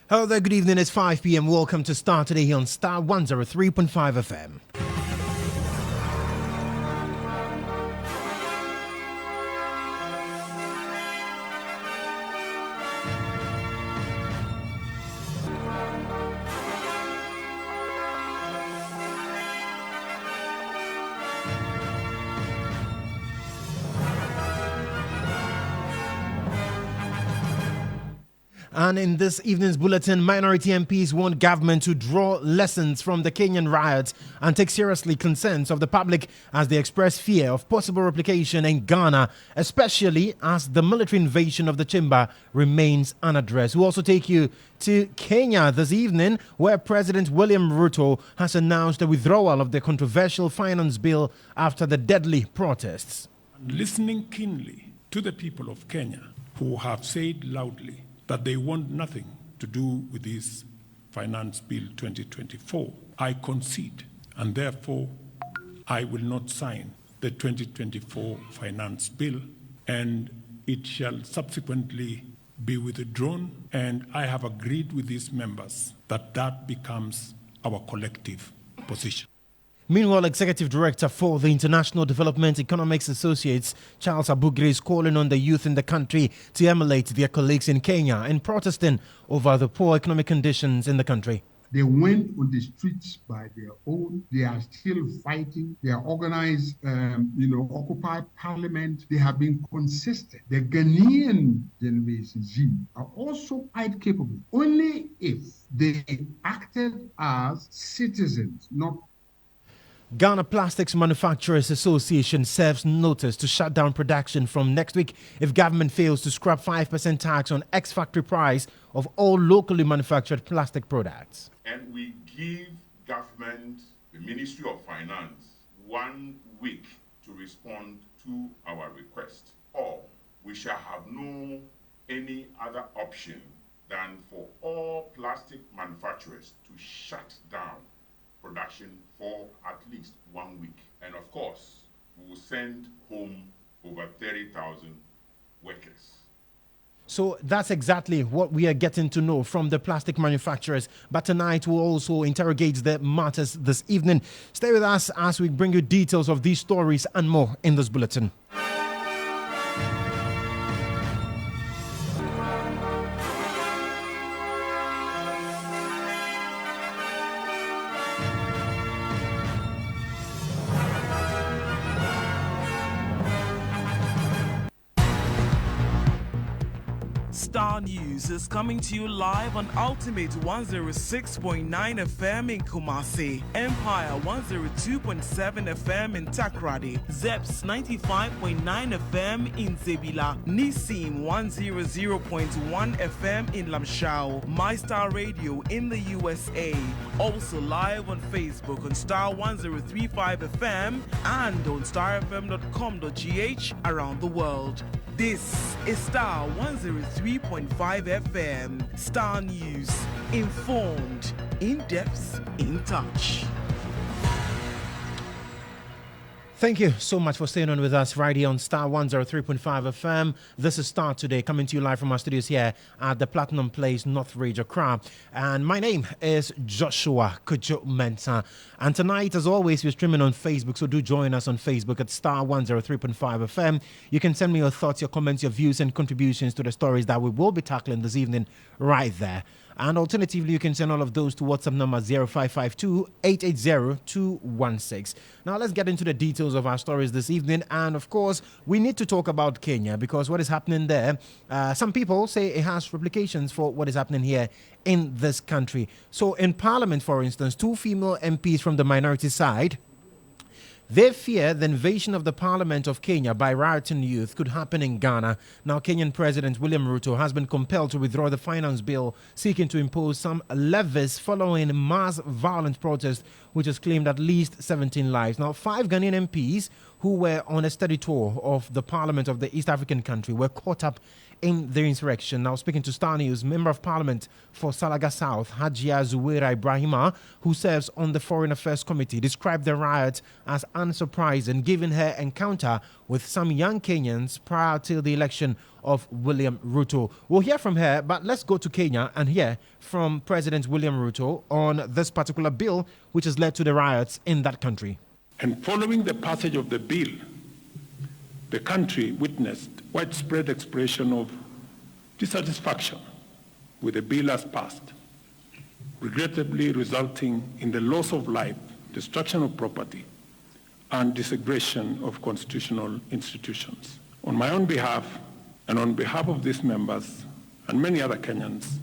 Hello there, good evening. It's 5 p.m. Welcome to Starr today here on Starr 103.5 FM. And in this evening's bulletin, minority MPs want government to draw lessons from the Kenyan riots and take seriously concerns of the public as they express fear of possible replication in Ghana, especially as the military invasion of the chamber remains unaddressed. We'll also take you to Kenya this evening, where President William Ruto has announced the withdrawal of the controversial finance bill after the deadly protests. Listening keenly to the people of Kenya who have said loudly that they want nothing to do with this Finance Bill 2024, I concede, and therefore I will not sign the 2024 Finance Bill, and it shall subsequently be withdrawn, and I have agreed with these members that that becomes our collective position. Meanwhile, Executive Director for the International Development Economics Associates, Charles Abugri, is calling on the youth in the country to emulate their colleagues in Kenya in protesting over the poor economic conditions in the country. They went on the streets by their own. They are still fighting. They are organized, occupied parliament. They have been consistent. The Ghanaian regime are also quite capable, only if they acted as citizens, not. Ghana Plastics Manufacturers Association serves notice to shut down production from next week if government fails to scrap 5% tax on ex-factory price of all locally manufactured plastic products. And we give government, the Ministry of Finance, 1 week to respond to our request, or we shall have no any other option than for all plastic manufacturers to shut down production for at least 1 week. And of course, we will send home over 30,000 workers. So that's exactly what we are getting to know from the plastic manufacturers. But tonight we'll also interrogate the matters this evening. Stay with us as we bring you details of these stories and more in this bulletin. Starr News is coming to you live on Ultimate 106.9 FM in Kumasi, Empire 102.7 FM in Takrady, Zeps 95.9 FM in Zebila, Nissim 100.1 FM in Lamshao, MyStar Radio in the USA, also live on Facebook on Starr 103.5 FM and on starfm.com.gh around the world. This is Starr 103.5 FM. Starr News. Informed, in depth, in touch. Thank you so much for staying on with us right here on Starr 103.5 FM. This is Starr today, coming to you live from our studios here at the Platinum Place, Northridge, Accra. And my name is Joshua Kodjo Mensah. And tonight, as always, we're streaming on Facebook, so do join us on Facebook at Starr 103.5 FM. You can send me your thoughts, your comments, your views, and contributions to the stories that we will be tackling this evening right there. And alternatively, you can send all of those to WhatsApp number 0552-880-216. Now, let's get into the details of our stories this evening. And, of course, we need to talk about Kenya because what is happening there, some people say it has replications for what is happening here in this country. So, in Parliament, for instance, 2 female MPs from the minority side, they fear the invasion of the Parliament of Kenya by rioting youth could happen in Ghana. Now, Kenyan President William Ruto has been compelled to withdraw the finance bill seeking to impose some levies following mass violent protest, which has claimed at least 17 lives. Now, 5 Ghanaian MPs who were on a study tour of the Parliament of the East African country were caught up in the insurrection. Now, speaking to Starr News, Member of Parliament for Salaga South, Hajia Zuwaira Ibrahima, who serves on the Foreign Affairs Committee, described the riot as unsurprising given her encounter with some young Kenyans prior to the election of William Ruto. We'll hear from her, but let's go to Kenya and hear from President William Ruto on this particular bill which has led to the riots in that country. And following the passage of the bill, the country witnessed widespread expression of dissatisfaction with the bill as passed, regrettably resulting in the loss of life, destruction of property, and disintegration of constitutional institutions. On my own behalf, and on behalf of these members and many other Kenyans,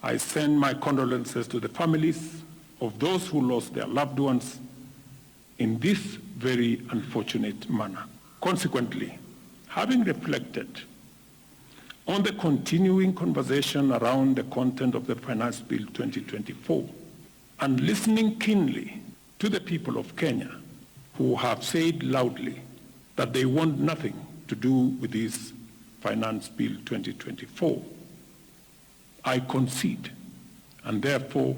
I send my condolences to the families of those who lost their loved ones in this very unfortunate manner. Consequently, having reflected on the continuing conversation around the content of the Finance Bill 2024 and listening keenly to the people of Kenya who have said loudly that they want nothing to do with this Finance Bill 2024, I concede, and therefore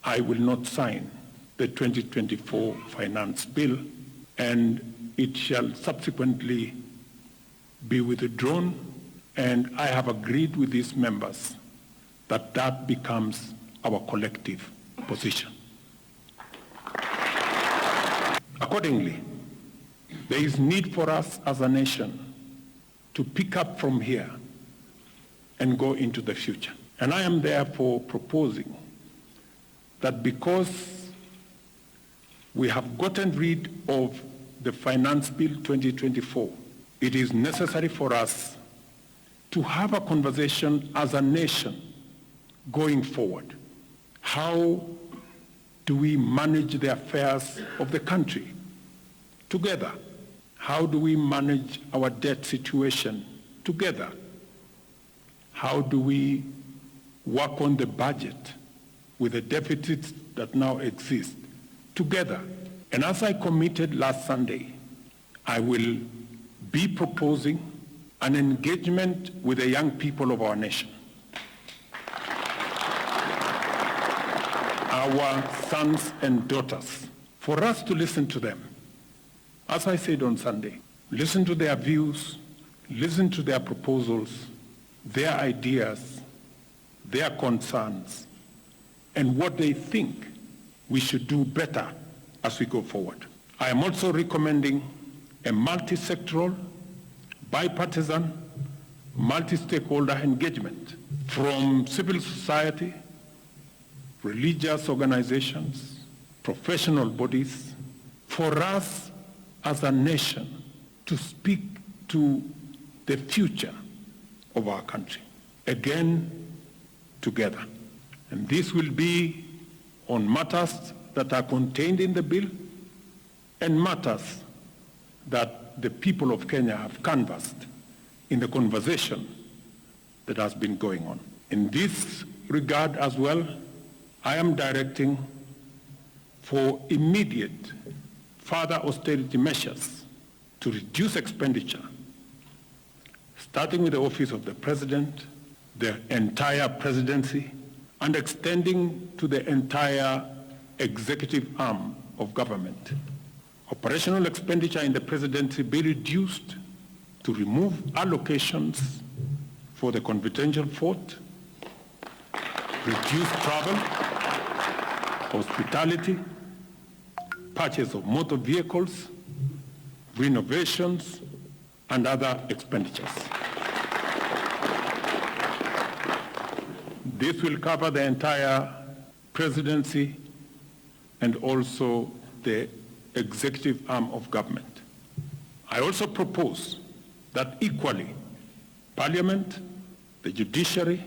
I will not sign the 2024 Finance Bill, and it shall subsequently be withdrawn, and I have agreed with these members that that becomes our collective position. Accordingly, there is need for us as a nation to pick up from here and go into the future. And I am therefore proposing that because we have gotten rid of the Finance Bill 2024, it is necessary for us to have a conversation as a nation going forward. How do we manage the affairs of the country together? How do we manage our debt situation together? How do we work on the budget with the deficits that now exist together? And as I committed last Sunday, I will be proposing an engagement with the young people of our nation. Our sons and daughters, for us to listen to them. As I said on Sunday, listen to their views, listen to their proposals, their ideas, their concerns, and what they think we should do better as we go forward. I am also recommending a multi-sectoral, bipartisan, multi-stakeholder engagement from civil society, religious organizations, professional bodies, for us as a nation to speak to the future of our country, again, together. And this will be on matters that are contained in the bill and matters that the people of Kenya have canvassed in the conversation that has been going on. In this regard as well, I am directing for immediate further austerity measures to reduce expenditure, starting with the office of the president, the entire presidency, and extending to the entire executive arm of government. Operational expenditure in the presidency be reduced to remove allocations for the confidential fort, reduce travel, hospitality, purchase of motor vehicles, renovations, and other expenditures. This will cover the entire presidency and also the executive arm of government. I also propose that equally, Parliament, the judiciary,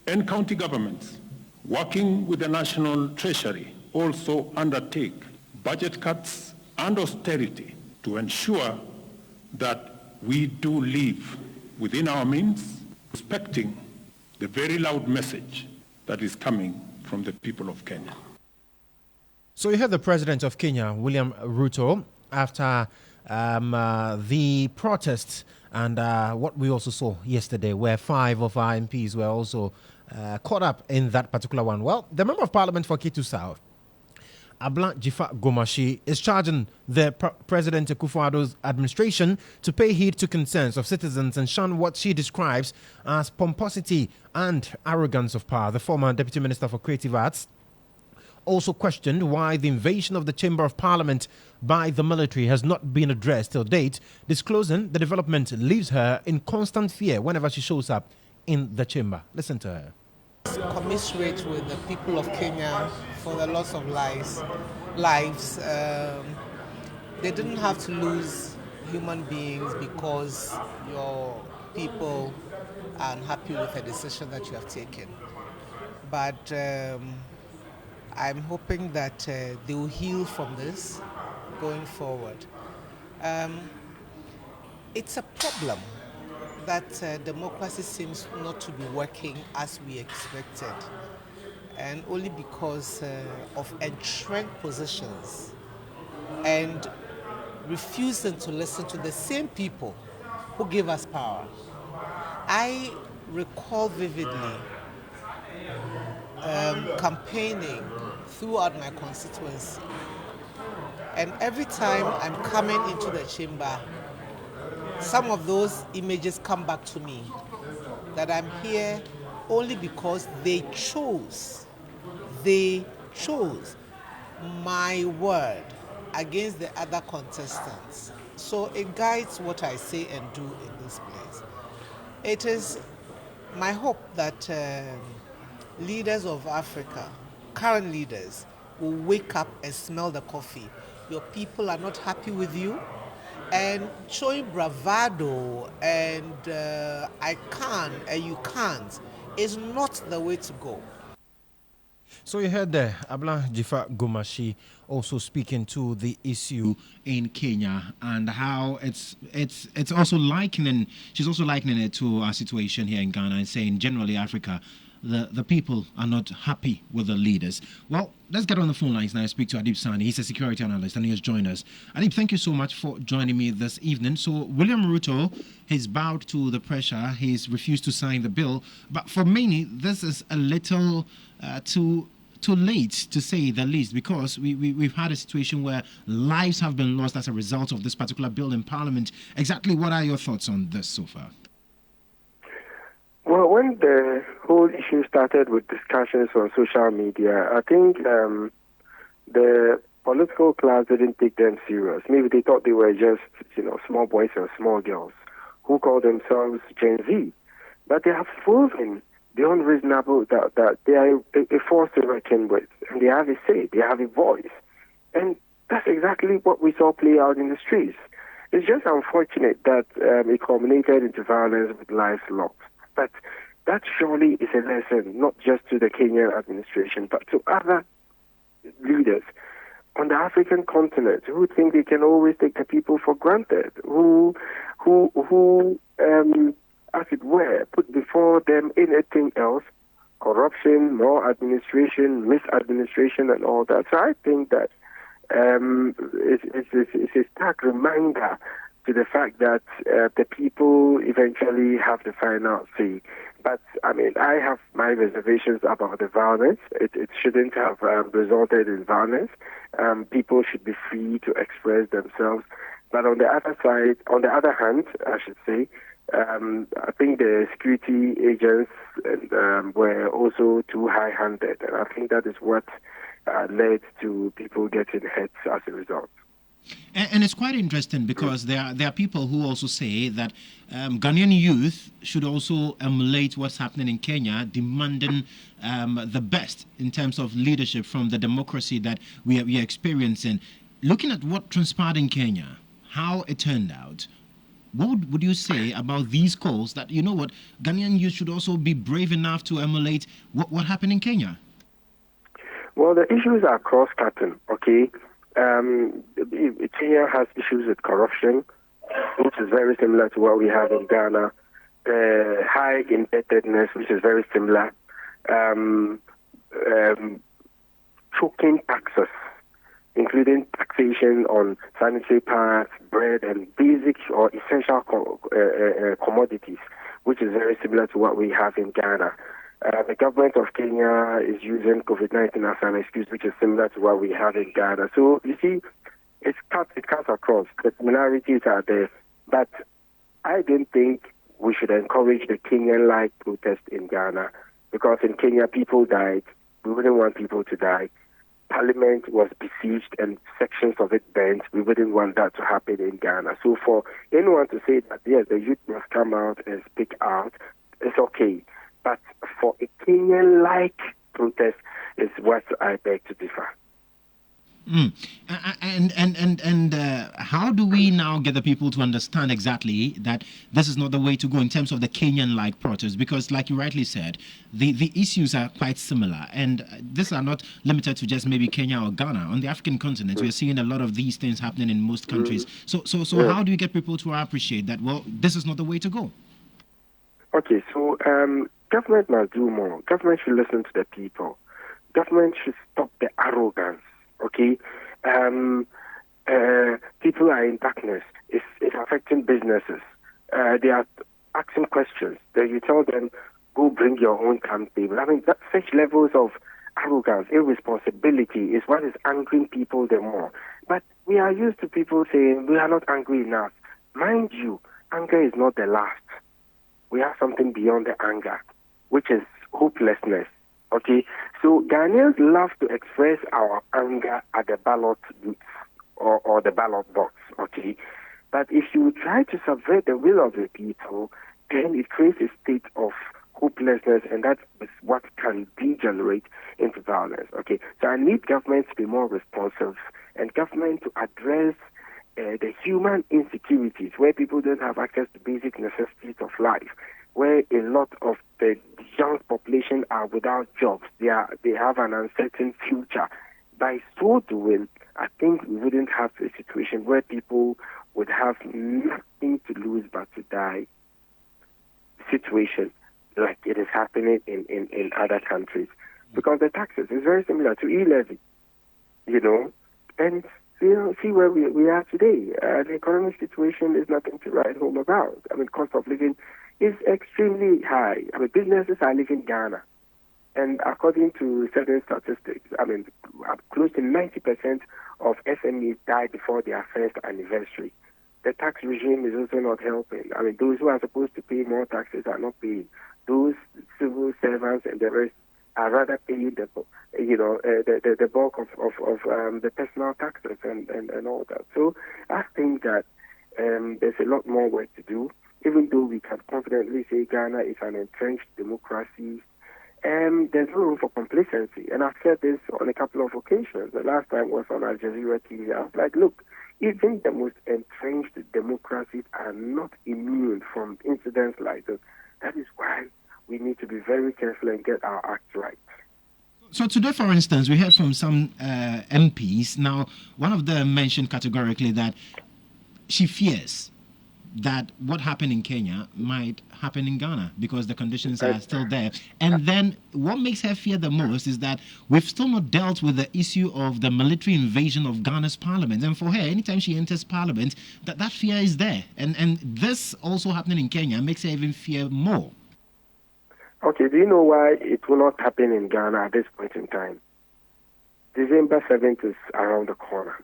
and county governments, working with the National Treasury, also undertake budget cuts and austerity to ensure that we do live within our means, respecting the very loud message that is coming from the people of Kenya. So you heard the president of Kenya, William Ruto, after the protests and what we also saw yesterday, where 5 of our MPs were also caught up in that particular one. Well, the member of parliament for Kitu South, Abla Jifa Gomashi, is charging the President Akufo-Addo's administration to pay heed to concerns of citizens and shun what she describes as pomposity and arrogance of power. The former Deputy Minister for Creative Arts also questioned why the invasion of the Chamber of Parliament by the military has not been addressed till date, disclosing the development leaves her in constant fear whenever she shows up in the chamber. Listen to her. Commiserate with the people of Kenya for the loss of lives. They didn't have to lose human beings because your people are unhappy with a decision that you have taken. But I'm hoping that they will heal from this going forward. It's a problem that democracy seems not to be working as we expected, and only because of entrenched positions and refusing to listen to the same people who give us power. I recall vividly campaigning throughout my constituency, and every time I'm coming into the chamber, some of those images come back to me, that I'm here only because they chose my word against the other contestants. So it guides what I say and do in this place. It is my hope that leaders of Africa, current leaders, will wake up and smell the coffee. Your people are not happy with you, and showing bravado and I can and you can't is not the way to go. So you heard there, Abla Jifa Gomashi also speaking to the issue in Kenya and how it's also likening, she's also likening it to our situation here in Ghana and saying generally Africa, the people are not happy with the leaders. Well, let's get on the phone lines now and speak to Adib Sani. He's a security analyst and he has joined us. Adib, thank you so much for joining me this evening. So William Ruto has bowed to the pressure. He's refused to sign the bill. But for many, this is a little too late, to say the least, because we've had a situation where lives have been lost as a result of this particular bill in Parliament. Exactly what are your thoughts on this so far? Well, when the whole issue started with discussions on social media, I think the political class didn't take them serious. Maybe they thought they were just, small boys and small girls who call themselves Gen Z. But they have proven beyond reasonable doubt that they are a force to reckon with, and they have a say, they have a voice. And that's exactly what we saw play out in the streets. It's just unfortunate that it culminated into violence with lives lost. But that surely is a lesson, not just to the Kenyan administration, but to other leaders on the African continent who think they can always take the people for granted, who as it were, put before them anything else, corruption, maladministration, misadministration, and all that. So I think that it's a stark reminder to the fact that the people eventually have the final say. But, I have my reservations about the violence. It shouldn't have resulted in violence. People should be free to express themselves. But on the other hand, I should say, I think the security agents were also too high-handed. And I think that is what led to people getting hurt as a result. And it's quite interesting because there are people who also say that Ghanaian youth should also emulate what's happening in Kenya, demanding the best in terms of leadership from the democracy that we are experiencing. Looking at what transpired in Kenya, how it turned out, what would you say about these calls that, Ghanaian youth should also be brave enough to emulate what happened in Kenya? Well, the issues are cross-cutting, okay? Kenya has issues with corruption, which is very similar to what we have in Ghana. High indebtedness, which is very similar. Choking taxes, including taxation on sanitary pads, bread, and basic or essential commodities, which is very similar to what we have in Ghana. The government of Kenya is using COVID-19 as an excuse, which is similar to what we have in Ghana. So you see, it cuts across. The similarities are there, but I don't think we should encourage the Kenyan-like protest in Ghana, because in Kenya people died. We wouldn't want people to die. Parliament was besieged and sections of it burnt. We wouldn't want that to happen in Ghana. So for anyone to say that, yes, the youth must come out and speak out, it's okay. But for a Kenyan-like protest is what I beg to differ. And how do we now get the people to understand exactly that this is not the way to go in terms of the Kenyan-like protest? Because, like you rightly said, the issues are quite similar, and these are not limited to just maybe Kenya or Ghana. On the African continent, we're seeing a lot of these things happening in most countries. So how do you get people to appreciate that? Well, this is not the way to go. Okay, so government must do more. Government should listen to the people. Government should stop the arrogance. Okay, people are in darkness. It's affecting businesses. They are asking questions. Then you tell them, go bring your own timetable. I mean, such levels of arrogance, irresponsibility is what is angering people the more. But we are used to people saying we are not angry enough. Mind you, anger is not the last. We have something beyond the anger, which is hopelessness. Okay, so Ghanaians love to express our anger at the ballot booth or the ballot box, okay? But if you try to subvert the will of the people, then it creates a state of hopelessness, and that is what can degenerate into violence, okay? So I need government to be more responsive and government to address the human insecurities where people don't have access to basic necessities of life, where a lot of the young population are without jobs. They have an uncertain future. By so doing, I think we wouldn't have a situation where people would have nothing to lose but to die situation like it is happening in other countries. Because the taxes is very similar to e-levy, and see where we are today. The economic situation is nothing to write home about. I mean, cost of living is extremely high. I mean, businesses are leaving Ghana. And according to certain statistics, I mean, close to 90% of SMEs die before their first anniversary. The tax regime is also not helping. I mean, those who are supposed to pay more taxes are not paying. Those civil servants and the rest are rather paying the bulk of the personal taxes and all that. So I think that there's a lot more work to do. Even though we can confidently say Ghana is an entrenched democracy, there's no room for complacency. And I've said this on a couple of occasions. The last time was on Al Jazeera TV. I was like, look, even the most entrenched democracies are not immune from incidents like this. That is why we need to be very careful and get our acts right. So today, for instance, we heard from some MPs. Now, one of them mentioned categorically that she fears that what happened in Kenya might happen in Ghana because the conditions are still there. And then what makes her fear the most is that we've still not dealt with the issue of the military invasion of Ghana's parliament. And for her, anytime she enters parliament, that fear is there. And this also happening in Kenya makes her even fear more. Okay, do you know why it will not happen in Ghana at this point in time? December 7th is around the corner.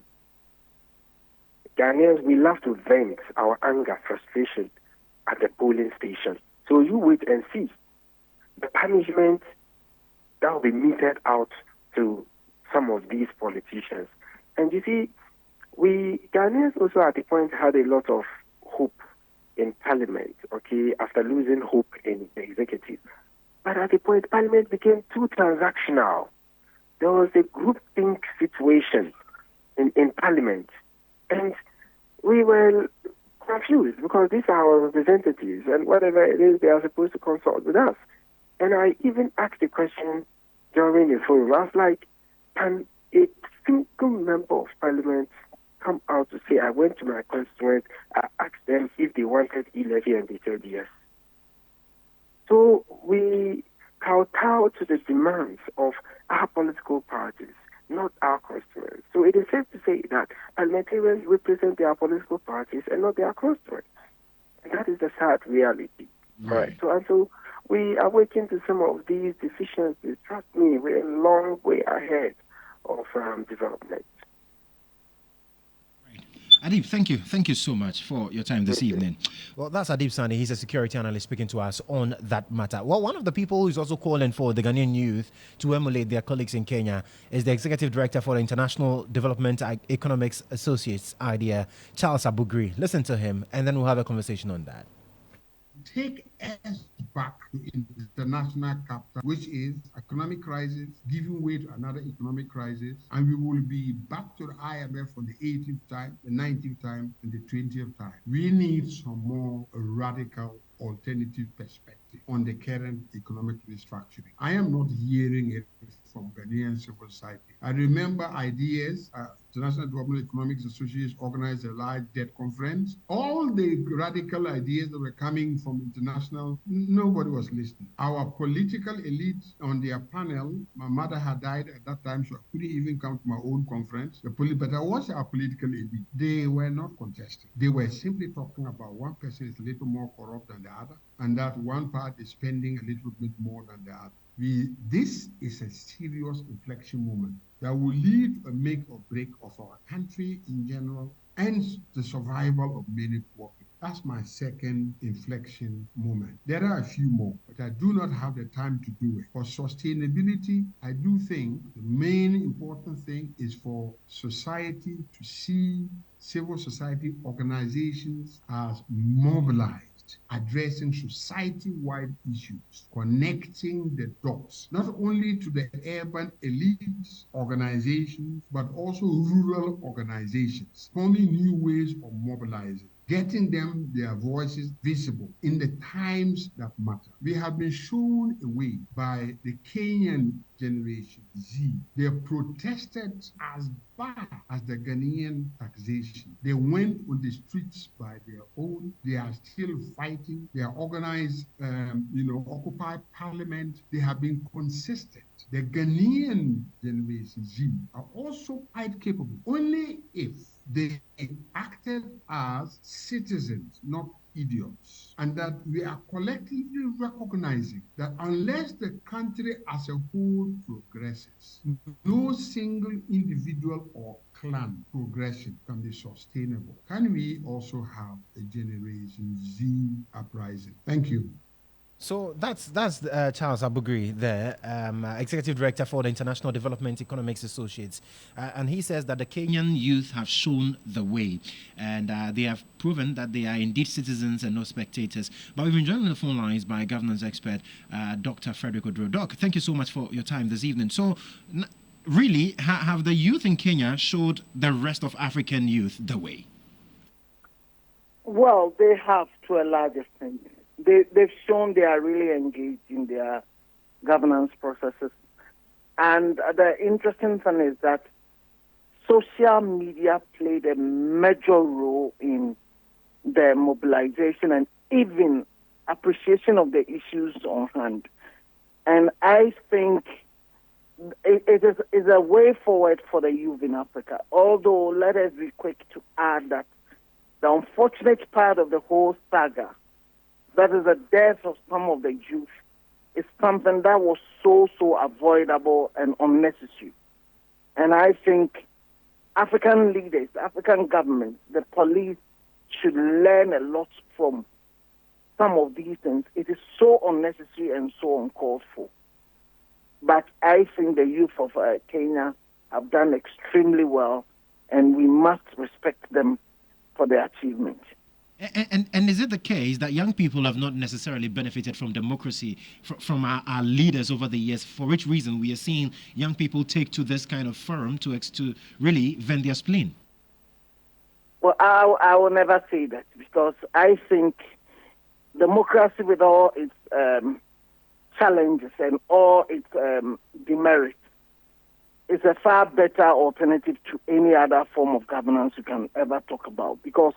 Ghanaians, we love to vent our anger, frustration at the polling station. So you wait and see. The punishment that will be meted out to some of these politicians. And you see, we Ghanaians also at the point had a lot of hope in Parliament, okay, after losing hope in the executive. But at the point, Parliament became too transactional. There was a groupthink situation in Parliament. And we were confused because these are our representatives and whatever it is, they are supposed to consult with us. And I even asked the question during the forum. I was like, can a single member of Parliament come out to say, I went to my constituents, I asked them if they wanted e-levy and they said yes. So we kowtow to the demands of our political parties, not our constituents. So it is safe to say that parliamentarians represent their political parties and not their constituents. And that is the sad reality. Right. So we awaken to some of these deficiencies. Trust me, we're a long way ahead of development. Adib, thank you. Thank you so much for your time this evening. Well, that's Adib Sani. He's a security analyst speaking to us on that matter. Well, one of the people who's also calling for the Ghanaian youth to emulate their colleagues in Kenya is the Executive Director for the International Development Economics Associates IDEA, Charles Abugri. Listen to him, and then we'll have a conversation on that. Take us back to international capital, which is economic crisis, giving way to another economic crisis, and we will be back to the IMF for the 18th time, the 19th time, and the 20th time. We need some more radical alternative perspective on the current economic restructuring. I am not hearing it from Ghanaian civil society. I remember ideas, International Development Economics Associates organized a large debt conference. All the radical ideas that were coming from international, nobody was listening. Our political elite on their panel, my mother had died at that time, so I couldn't even come to my own conference. But I was our political elite. They were not contesting. They were simply talking about one person is a little more corrupt than the other, and that one part is spending a little bit more than the other. This is a serious inflection moment that will lead to a make or break of our country in general and the survival of many poor people. That's my second inflection moment. There are a few more, but I do not have the time to do it. For sustainability, I do think the main important thing is for society to see civil society organizations as mobilized, addressing society-wide issues, connecting the dots, not only to the urban elites organizations, but also rural organizations, forming new ways of mobilizing, getting them their voices visible in the times that matter. We have been shown a way by the Kenyan generation Z. They protested as bad as the Ghanaian taxation. They went on the streets by their own. They are still fighting. They are organized, Occupy Parliament. They have been consistent. The Ghanaian generation Z are also quite capable, only if they acted as citizens, not idiots, and that we are collectively recognizing that unless the country as a whole progresses, no single individual or clan progression can be sustainable. Can we also have a Generation Z uprising? Thank you. So that's Charles Abugri there, Executive Director for the International Development Economics Associates. And he says that the Kenyan youth have shown the way and they have proven that they are indeed citizens and not spectators. But we've been joined on the phone lines by governance expert, Dr. Frederick Odro. Doc, thank you so much for your time this evening. So really, have the youth in Kenya showed the rest of African youth the way? Well, they have to a large extent. They've shown they are really engaged in their governance processes. And the interesting thing is that social media played a major role in the mobilization and even appreciation of the issues on hand. And I think it is a way forward for the youth in Africa. Although, let us be quick to add that the unfortunate part of the whole saga, that is the death of some of the youth, is something that was so avoidable and unnecessary. And I think African leaders, African governments, the police should learn a lot from some of these things. It is so unnecessary and so uncalled for. But I think the youth of Kenya have done extremely well, and we must respect them for their achievement. And is it the case that young people have not necessarily benefited from democracy from our leaders over the years, for which reason we are seeing young people take to this kind of forum to really vent their spleen? Well, I will never say that, because I think democracy, with all its challenges and all its demerits, is a far better alternative to any other form of governance you can ever talk about. Because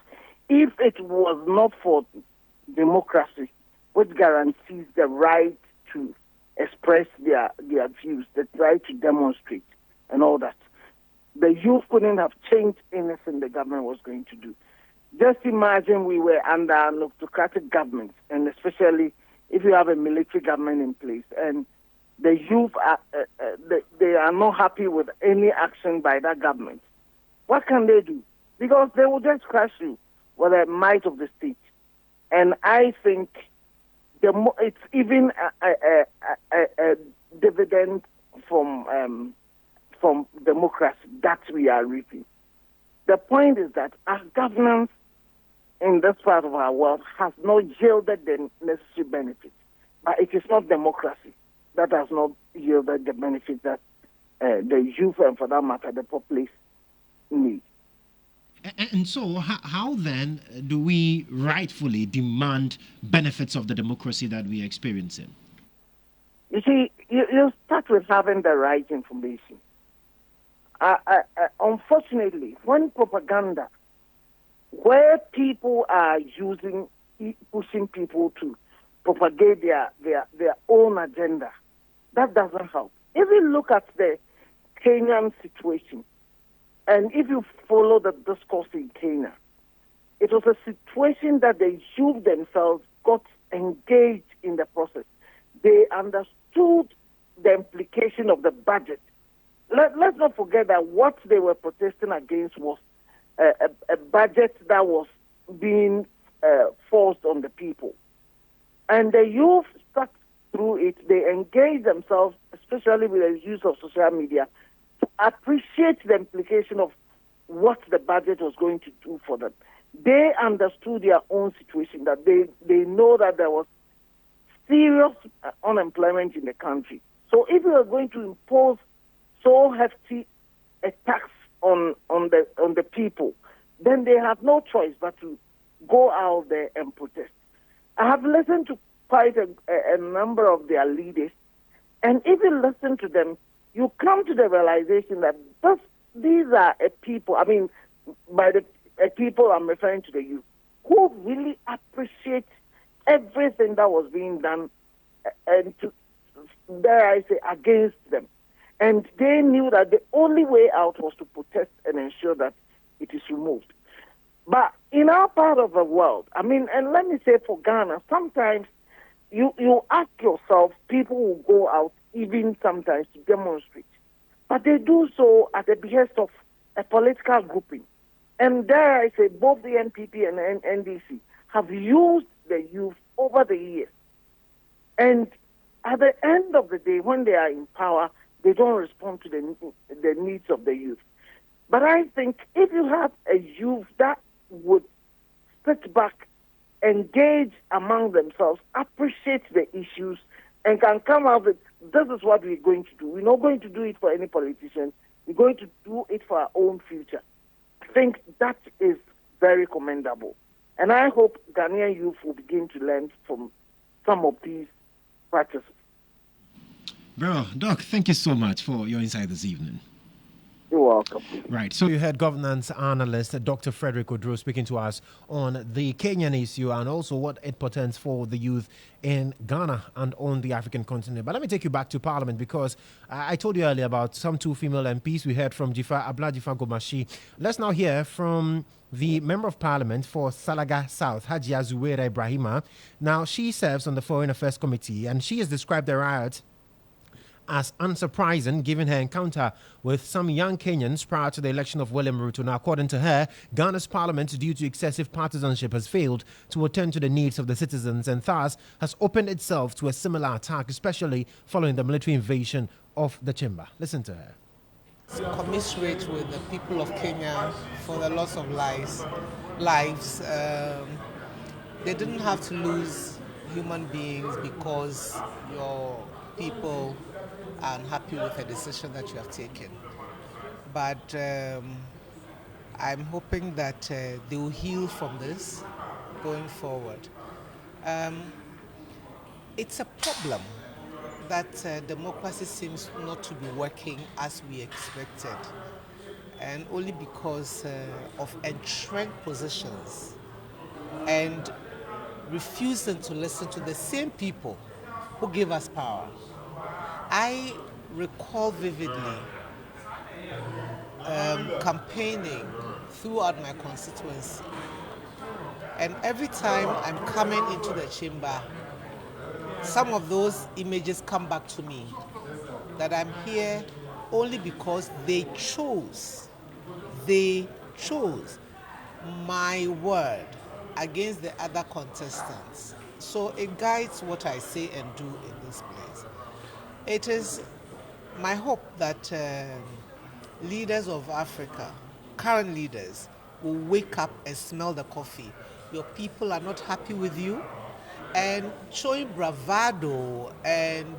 if it was not for democracy, which guarantees the right to express their views, the right to demonstrate and all that, the youth couldn't have changed anything the government was going to do. Just imagine we were under an autocratic government, and especially if you have a military government in place and the youth they are not happy with any action by that government, what can they do? Because they will just crush you with the might of the state. And I think it's even a dividend from democracy that we are reaping. The point is that our governance in this part of our world has not yielded the necessary benefits. But it is not democracy that has not yielded the benefits that the youth and, for that matter, the populace need. And so, how then do we rightfully demand benefits of the democracy that we are experiencing? You see, you start with having the right information. Unfortunately, when propaganda, where people are pushing people to propagate their own agenda, that doesn't help. If you look at the Kenyan situation, and if you follow the discourse in Kenya, it was a situation that the youth themselves got engaged in the process. They understood the implication of the budget. Let's not forget that what they were protesting against was a budget that was being forced on the people. And the youth stuck through it. They engaged themselves, especially with the use of social media, to appreciate the implication of what the budget was going to do for them. They understood their own situation, that they know that there was serious unemployment in the country. So if we are going to impose so hefty a tax on the people, then they have no choice but to go out there and protest. I have listened to quite a number of their leaders, and if you listen to them, you come to the realization that these are a people, I mean, by the people I'm referring to the youth, who really appreciate everything that was being done, and to, dare I say, against them. And they knew that the only way out was to protest and ensure that it is removed. But in our part of the world, I mean, and let me say for Ghana, sometimes you ask yourself, people will go out even sometimes to demonstrate. But they do so at the behest of a political grouping. And there I say both the NPP and NDC have used the youth over the years. And at the end of the day, when they are in power, they don't respond to the needs of the youth. But I think if you have a youth that would sit back, engage among themselves, appreciate the issues, and can come out with, this is what we're going to do. We're not going to do it for any politician. We're going to do it for our own future. I think that is very commendable. And I hope Ghanaian youth will begin to learn from some of these practices. Bro, Doc, thank you so much for your insight this evening. You're welcome. Right. So you heard governance analyst Dr. Frederick Kodjo speaking to us on the Kenyan issue and also what it portends for the youth in Ghana and on the African continent. But let me take you back to Parliament because I told you earlier about some two female MPs. We heard from Abla Jifa Gomashi. Let's now hear from the Member of Parliament for Salaga South, Hajia Zuwaira Ibrahima. Now, she serves on the Foreign Affairs Committee and she has described the riot as unsurprising given her encounter with some young Kenyans prior to the election of William Ruto. Now, according to her, Ghana's parliament, due to excessive partisanship, has failed to attend to the needs of the citizens and thus has opened itself to a similar attack, especially following the military invasion of the chamber. Listen to her. Commiserate with the people of Kenya for the loss of lives. They didn't have to lose human beings because your people are unhappy with a decision that you have taken. But I'm hoping that they will heal from this going forward. It's a problem that democracy seems not to be working as we expected, and only because of entrenched positions and refusing to listen to the same people who gave us power. I recall vividly campaigning throughout my constituency, and every time I'm coming into the chamber, some of those images come back to me, that I'm here only because they chose my word against the other contestants. So it guides what I say and do in this place. It is my hope that leaders of Africa, current leaders, will wake up and smell the coffee. Your people are not happy with you, and showing bravado and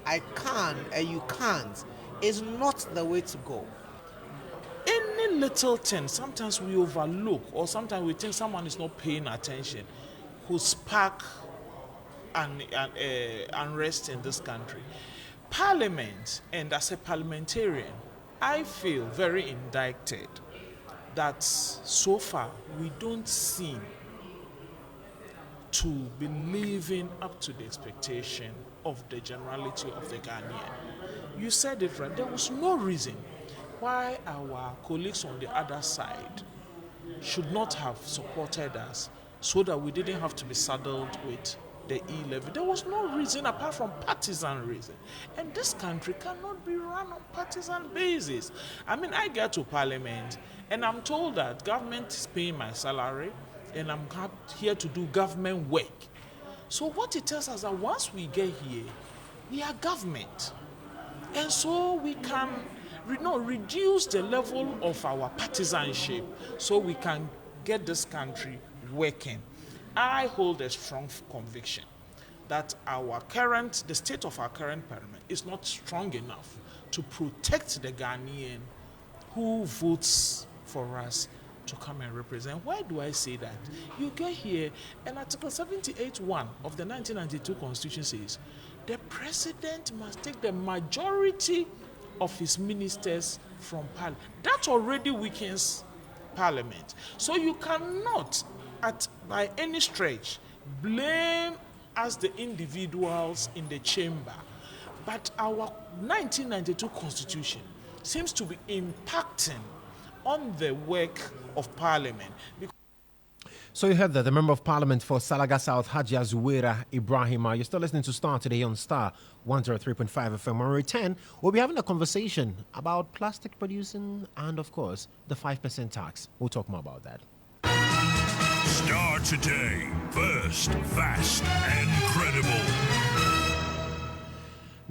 I can and you can't is not the way to go. Any little thing, sometimes we overlook, or sometimes we think someone is not paying attention, who spark unrest in this country. Parliament, and as a parliamentarian, I feel very indicted that so far we don't seem to be living up to the expectation of the generality of the Ghanaian. You said it right. There was no reason why our colleagues on the other side should not have supported us so that we didn't have to be saddled with the E-levy. There was no reason apart from partisan reason. And this country cannot be run on partisan basis. I mean, I get to parliament and I'm told that government is paying my salary and I'm here to do government work. So what it tells us that once we get here, we are government. And so we can reduce the level of our partisanship so we can get this country working. I hold a strong conviction that the state of our current parliament is not strong enough to protect the Ghanaian who votes for us to come and represent. Why do I say that? You get here, and Article 78(1) of the 1992 Constitution says, the president must take the majority of his ministers from parliament. That already weakens parliament. So you cannot, by any stretch, blame us the individuals in the chamber. But our 1992 Constitution seems to be impacting on the work of parliament. So you heard that the Member of Parliament for Salaga South, Hajia Zuwaira Ibrahima. You're still listening to Starr today on Starr 103.5 FM. When we return, we'll be having a conversation about plastic producing and, of course, the 5% tax. We'll talk more about that. Starr today, first, fast, and credible.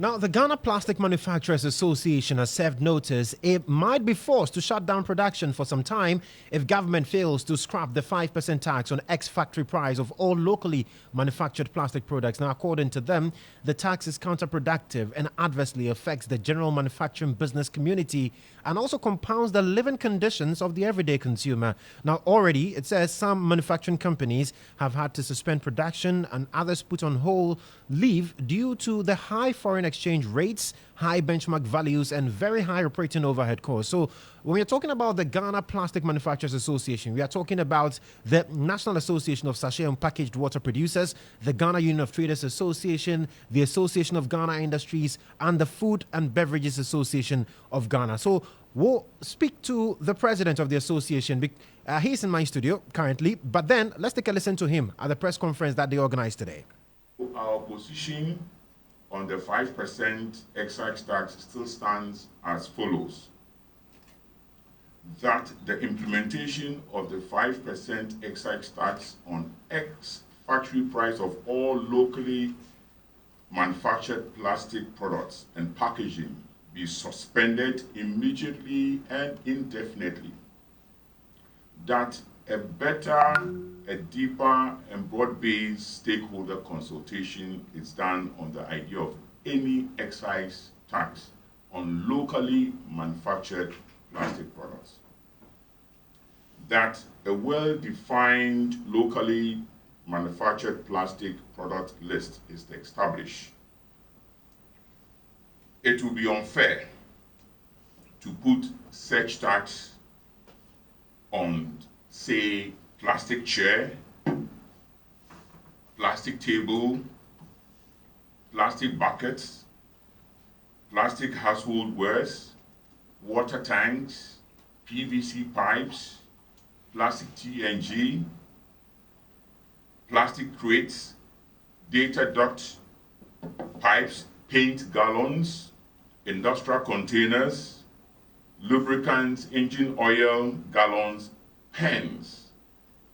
Now, the Ghana Plastic Manufacturers Association has served notice it might be forced to shut down production for some time if government fails to scrap the 5% tax on ex-factory price of all locally manufactured plastic products. Now, according to them, the tax is counterproductive and adversely affects the general manufacturing business community and also compounds the living conditions of the everyday consumer. Now, already, it says some manufacturing companies have had to suspend production and others put on hold leave due to the high foreign exchange rates, high benchmark values, and very high operating overhead costs. So when we're talking about the Ghana Plastic Manufacturers Association, we are talking about the National Association of Sachet and Packaged Water Producers, the Ghana Union of Traders Association, the Association of Ghana Industries, and the Food and Beverages Association of Ghana. So we'll speak to the president of the association. He's in my studio currently, but then let's take a listen to him at the press conference that they organized today. Our position on the 5% excise tax still stands as follows: that the implementation of the 5% excise tax on ex-factory price of all locally manufactured plastic products and packaging be suspended immediately and indefinitely, that a better, a deeper, and broad-based stakeholder consultation is done on the idea of any excise tax on locally manufactured plastic products. That a well-defined locally manufactured plastic product list is established. It will be unfair to put such tax on, say, plastic chair, plastic table, plastic buckets, plastic household wares, water tanks, PVC pipes, plastic TNG, plastic crates, data duct pipes, paint gallons, industrial containers, lubricants, engine oil gallons, pens,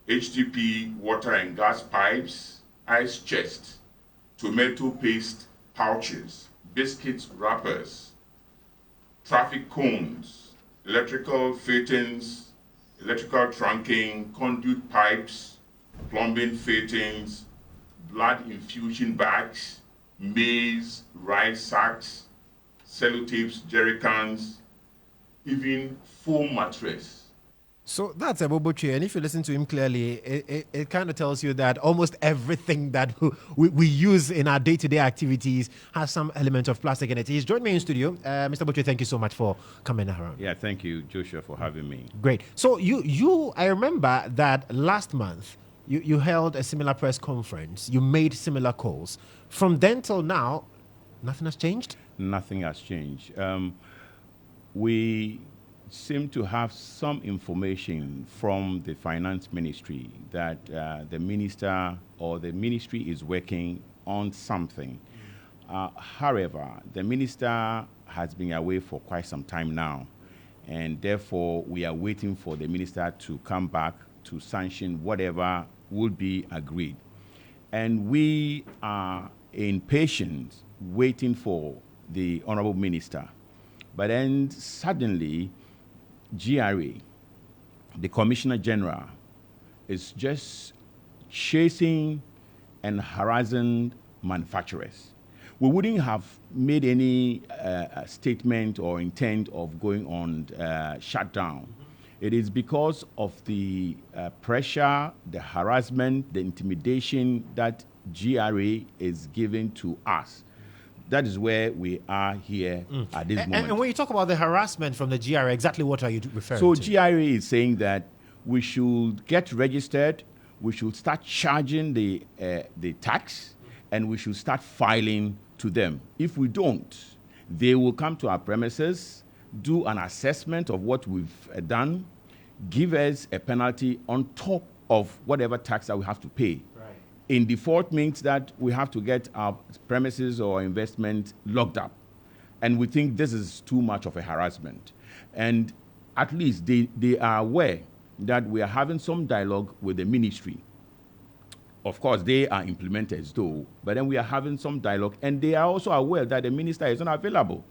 HTP water and gas pipes, ice chest, tomato paste pouches, biscuits wrappers, traffic cones, electrical fittings, electrical trunking, conduit pipes, plumbing fittings, blood infusion bags, maize, rice sacks, sellotapes, jerry cans, even foam mattress. So that's Eboboche, and if you listen to him clearly, it kind of tells you that almost everything that we use in our day-to-day activities has some element of plastic in it. He's joined me in studio. Mr. Boche, thank you so much for coming around. Yeah, thank you, Joshua, for having me. Great. So I remember that last month you held a similar press conference. You made similar calls. From then till now, nothing has changed? Nothing has changed. We seem to have some information from the finance ministry that the minister or the ministry is working on something. However, the minister has been away for quite some time now, and therefore we are waiting for the minister to come back to sanction whatever would be agreed. And we are impatient waiting for the Honorable Minister. But then suddenly, GRA, the Commissioner General, is just chasing and harassing manufacturers. We wouldn't have made any statement or intent of going on shutdown. It is because of the pressure, the harassment, the intimidation that GRA is giving to us. That is where we are here at this moment. And when you talk about the harassment from the GRA, exactly what are you referring to? So GRA is saying that we should get registered, we should start charging the tax, and we should start filing to them. If we don't, they will come to our premises, do an assessment of what we've done, give us a penalty on top of whatever tax that we have to pay. In default means that we have to get our premises or investment locked up. And we think this is too much of a harassment. And at least they are aware that we are having some dialogue with the ministry. Of course, they are implementers though, but then we are having some dialogue, and they are also aware that the minister is not available.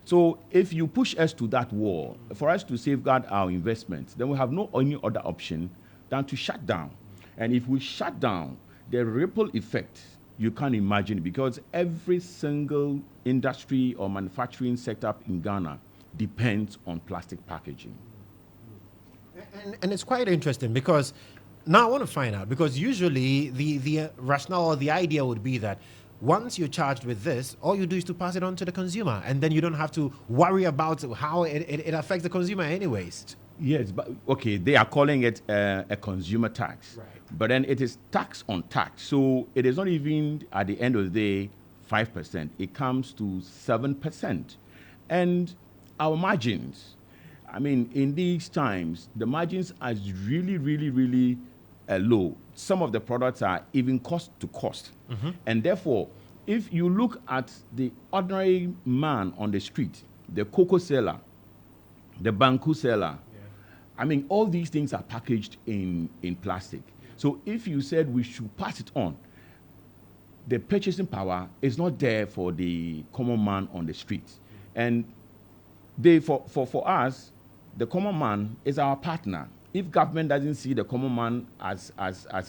So if you push us to that wall, for us to safeguard our investments, then we have no any other option than to shut down. And if we shut down, the ripple effect, you can't imagine, because every single industry or manufacturing setup in Ghana depends on plastic packaging. And it's quite interesting because now I want to find out, because usually the rationale or the idea would be that once you're charged with this, all you do is to pass it on to the consumer, and then you don't have to worry about how it affects the consumer anyways. Yes, but okay, they are calling it a consumer tax. Right. But then it is tax on tax. So it is not even, at the end of the day, 5%. It comes to 7%. And our margins, I mean, in these times, the margins are really, really, really low. Some of the products are even cost to cost. Mm-hmm. And therefore, if you look at the ordinary man on the street, the cocoa seller, the banku seller, I mean, all these things are packaged in plastic. So if you said we should pass it on, the purchasing power is not there for the common man on the street. And for us, the common man is our partner. If government doesn't see the common man as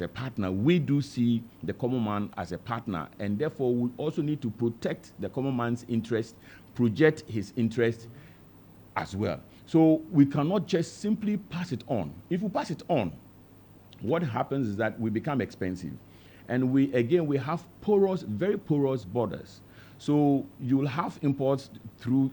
a partner, we do see the common man as a partner. And therefore, we also need to protect the common man's interest, project his interest as well. So we cannot just simply pass it on. If we pass it on, what happens is that we become expensive. And we have porous, very porous borders. So you'll have imports through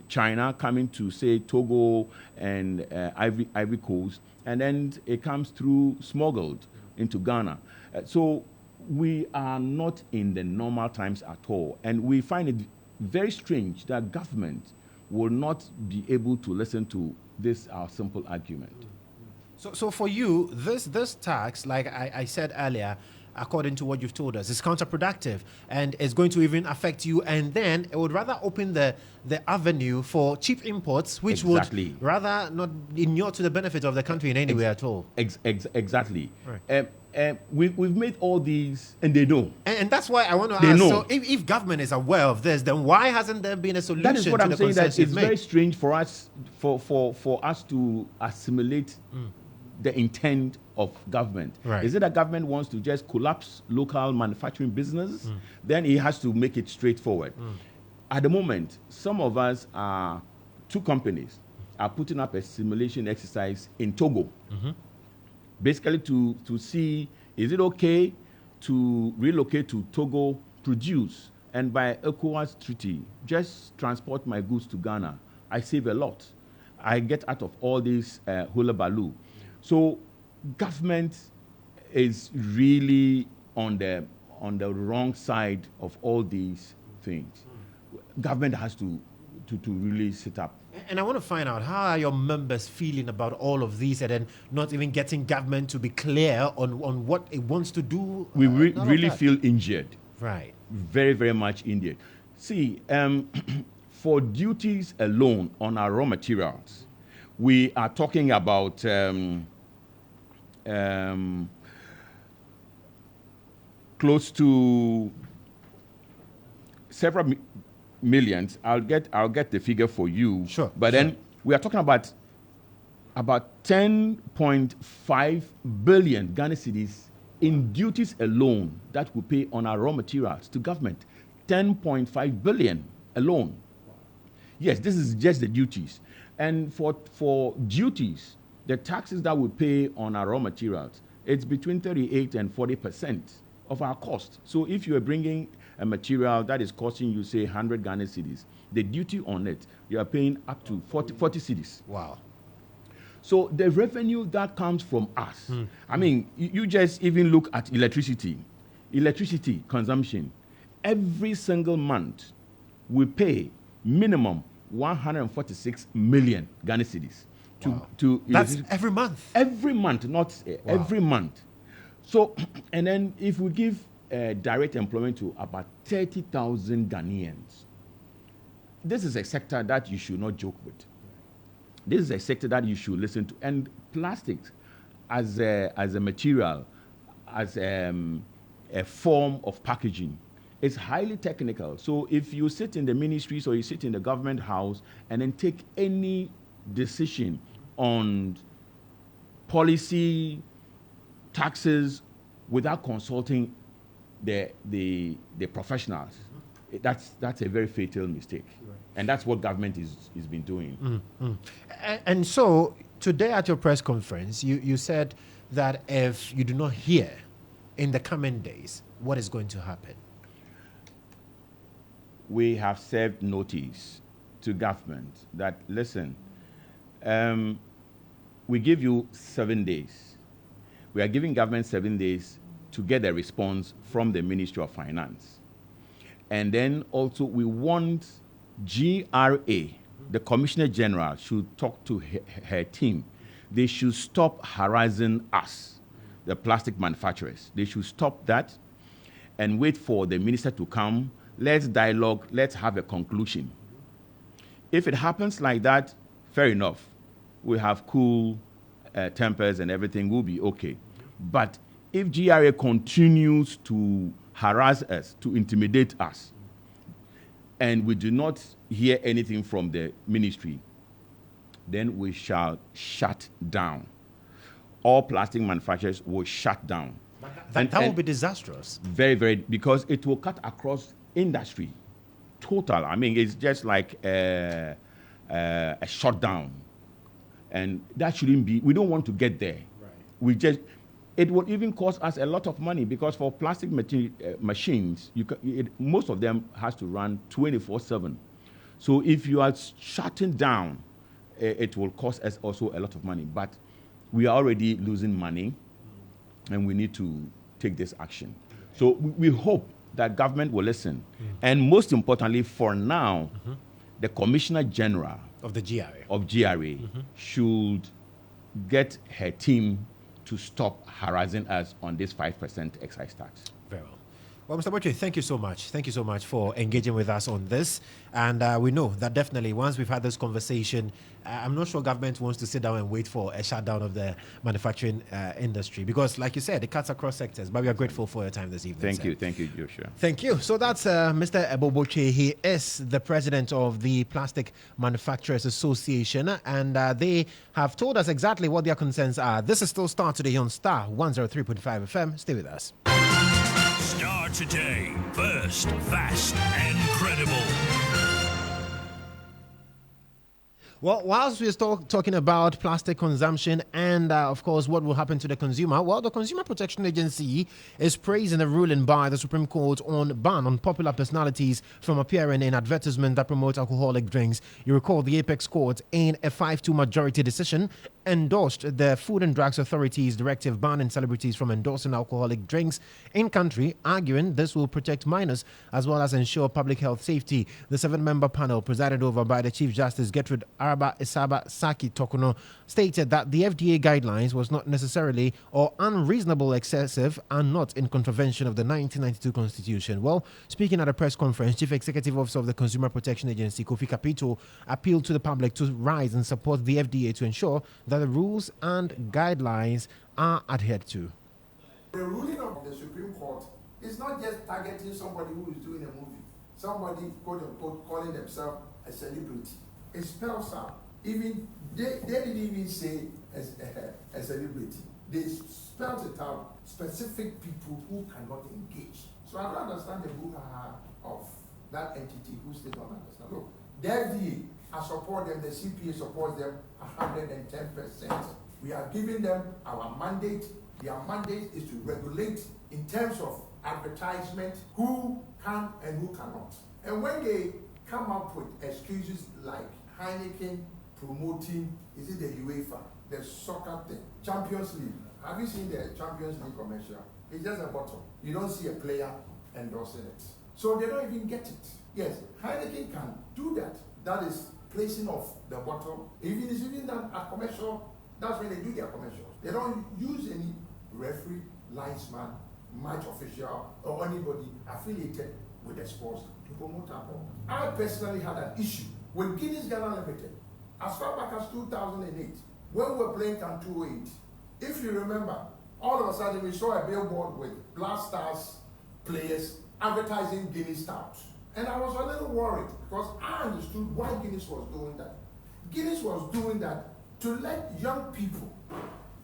China coming to, say, Togo and Ivory Coast, and then it comes through smuggled into Ghana. So we are not in the normal times at all. And we find it very strange that government will not be able to listen to this, our simple argument. So for you, this tax, like I said earlier, according to what you've told us. It's counterproductive and it's going to even affect you. And then it would rather open the avenue for cheap imports, which Exactly. would rather not inure to the benefit of the country in any way at all. Exactly. Right. We've made all these, and they know. And that's why I want to They ask, know. so if government is aware of this, then why hasn't there been a solution That is what to I'm the saying, that concerns it's you've very made? strange for us, for us to assimilate the intent of government. Right. Is it that government wants to just collapse local manufacturing business? Then it has to make it straightforward. At the moment, some of us are, 2 companies are putting up a simulation exercise in Togo. Basically to see, is it okay to relocate to Togo, produce, and by ECOWAS treaty, just transport my goods to Ghana? I save a lot. I get out of all this hullabaloo. So government is really on the wrong side of all these things. Government has to really sit up. And I want to find out, how are your members feeling about all of these, and then not even getting government to be clear on what it wants to do? We none of really that. feel injured. Right. Very, very much injured. See, for duties alone on our raw materials, we are talking about close to several millions. I'll get the figure for you. Sure. But then we are talking about 10.5 billion Ghana cedis in duties alone that we pay on our raw materials to government. 10.5 billion alone. Yes, this is just the duties. And for duties, the taxes that we pay on our raw materials, it's between 38 and 40% of our cost. So if you are bringing a material that is costing you, say, 100 Ghana cedis, the duty on it, you are paying up to 40 cedis. Wow. So the revenue that comes from us, I mean, you just even look at electricity consumption. Every single month, we pay minimum 146 million Ghana cedis. To That's every month? Every month, not every month. So, and then if we give direct employment to about 30,000 Ghanaians, this is a sector that you should not joke with. This is a sector that you should listen to. And plastics as a material, as a form of packaging, is highly technical. So if you sit in the ministries or you sit in the government house and then take any decision on policy, taxes, without consulting the professionals, that's a very fatal mistake. Right. And that's what government is been doing. And so today at your press conference, you said that if you do not hear in the coming days, what is going to happen? We have served notice to government that, listen, we give you 7 days. We are giving government 7 days to get a response from the Ministry of Finance. And then also we want GRA, the Commissioner General, should talk to her team. They should stop harassing us, the plastic manufacturers. They should stop that and wait for the minister to come. Let's dialogue, let's have a conclusion. If it happens like that, fair enough. We have cool tempers and everything will be okay. But if GRA continues to harass us, to intimidate us, and we do not hear anything from the ministry, then we shall shut down. All plastic manufacturers will shut down. That will be disastrous. Very, very, because it will cut across industry. Total. I mean, it's just like a shutdown. And that shouldn't be, we don't want to get there. Right. It will even cost us a lot of money, because for plastic machines, most of them has to run 24/7. So if you are shutting down, it will cost us also a lot of money. But we are already losing money, and we need to take this action. So we hope that government will listen. And most importantly, for now, the Commissioner General of the GRA should get her team to stop harassing us on this 5% excise tax. Very well. Well, Mr. Boche, thank you so much. Thank you so much for engaging with us on this. And we know that definitely once we've had this conversation, I'm not sure government wants to sit down and wait for a shutdown of the manufacturing industry because, like you said, it cuts across sectors. But we are grateful for your time this evening. Thank you, Joshua. Thank you. So that's Mr. Ebo Boche. He is the president of the Plastic Manufacturers Association, and they have told us exactly what their concerns are. This is still Starr Today on Starr 103.5 FM. Stay with us. Starr Today, first, fast, and credible. Well, whilst we're talking about plastic consumption and, of course, what will happen to the consumer, well, the Consumer Protection Agency is praising a ruling by the Supreme Court on ban on popular personalities from appearing in advertisements that promote alcoholic drinks. You recall the Apex Court, in a 5-2 majority decision, endorsed the Food and Drugs Authority's directive banning celebrities from endorsing alcoholic drinks in country, arguing this will protect minors as well as ensure public health safety. The 7-member panel, presided over by the Chief Justice Gertrude Araba Isaba Saki Tokono, stated that the FDA guidelines was not necessarily or unreasonable, excessive, and not in contravention of the 1992 Constitution. Well, speaking at a press conference, Chief Executive Officer of the Consumer Protection Agency, Kofi Kapito, appealed to the public to rise and support the FDA to ensure that the rules and guidelines are adhered to. The ruling of the Supreme Court is not just targeting somebody who is doing a movie, somebody, quote unquote, calling themselves a celebrity. It spells out. Even they didn't even say a celebrity. They spelled it out, specific people who cannot engage. So I don't understand the brouhaha of that entity who still don't understand. Look, the FDA, I support them, the CPA supports them 110%. We are giving them our mandate. Their mandate is to regulate in terms of advertisement who can and who cannot. And when they come up with excuses like Heineken promoting, is it the UEFA, the soccer thing, Champions League. Have you seen the Champions League commercial? It's just a bottle. You don't see a player endorsing it. So they don't even get it. Yes, Heineken can do that. That is placing of the bottle. Even that at commercial, that's when they do their commercials. They don't use any referee, linesman, match official, or anybody affiliated with the sports to promote alcohol. I personally had an issue with Guinness Ghana Limited as far back as 2008 when we were playing Can 208. If you remember, all of a sudden we saw a billboard with Black Stars players advertising Guinness Stouts. And I was a little worried because I understood why Guinness was doing that. Guinness was doing that to let young people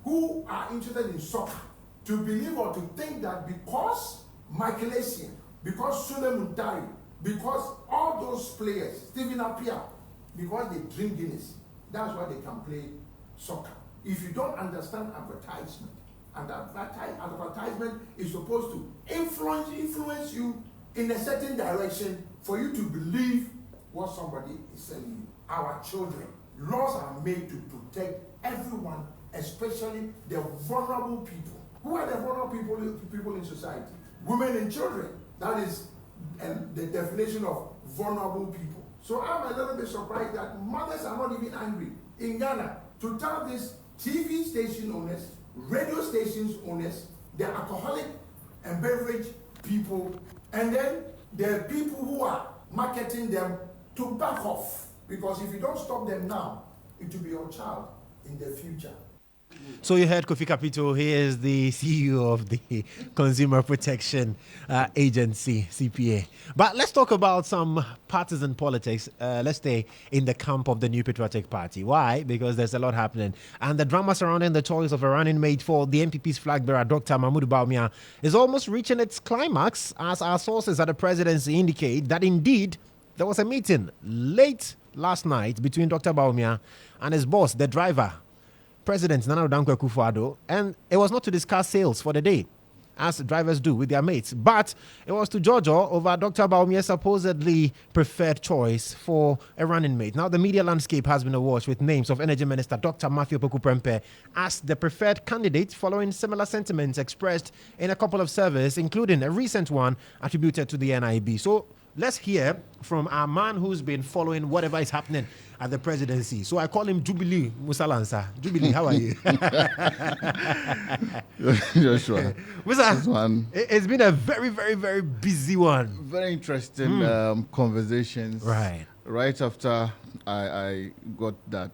who are interested in soccer to believe or to think that because Michael Essien, because Sule Muntari, because all those players, Stephen Appiah, because they drink Guinness, that's why they can play soccer. If you don't understand advertisement, and advertisement is supposed to influence you in a certain direction for you to believe what somebody is selling you. Our children, laws are made to protect everyone, especially the vulnerable people. Who are the vulnerable people in society? Women and children. That is the definition of vulnerable people. So I'm a little bit surprised that mothers are not even angry in Ghana to tell these TV station owners, radio stations owners, the alcoholic and beverage people, and then the people who are marketing them to back off. Because if you don't stop them now, it will be your child in the future. So you heard Kofi Kapito. He is the CEO of the Consumer Protection Agency, CPA. But let's talk about some partisan politics. Let's stay in the camp of the New Patriotic Party. Why? Because there's a lot happening. And the drama surrounding the choice of a running mate for the NPP's flag bearer, Dr. Mahmoud Bawumia, is almost reaching its climax, as our sources at the presidency indicate that indeed there was a meeting late last night between Dr. Bawumia and his boss, the driver, President Nana Dankwa Akufo-Addo, and it was not to discuss sales for the day, as drivers do with their mates, but it was to Jojo over Dr. Bawumia's supposedly preferred choice for a running mate. Now, the media landscape has been awash with names of Energy Minister Dr. Matthew Poku-Prempeh as the preferred candidate, following similar sentiments expressed in a couple of surveys, including a recent one attributed to the NIB. So, let's hear from our man who's been following whatever is happening at the presidency. So I call him Jubilee Musalansa. Jubilee, how are you? Joshua. Musa, it's been a very, very, very busy one. Very interesting conversations. Right after I got that,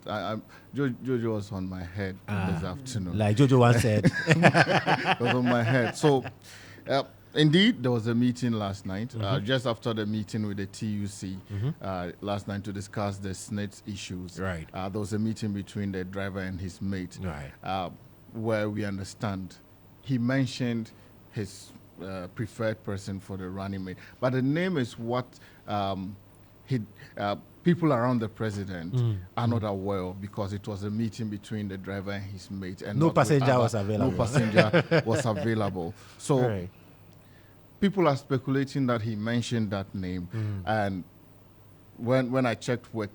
Jojo was on my head this afternoon. Like Jojo once said. It was on my head. So, indeed, there was a meeting last night, just after the meeting with the TUC last night to discuss the SNIT issues. There was a meeting between the driver and his mate, where we understand he mentioned his preferred person for the running mate. But the name is what people around the president are not aware of, because it was a meeting between the driver and his mate. And no passenger was available. No passenger was available. So people are speculating that he mentioned that name. And when I checked with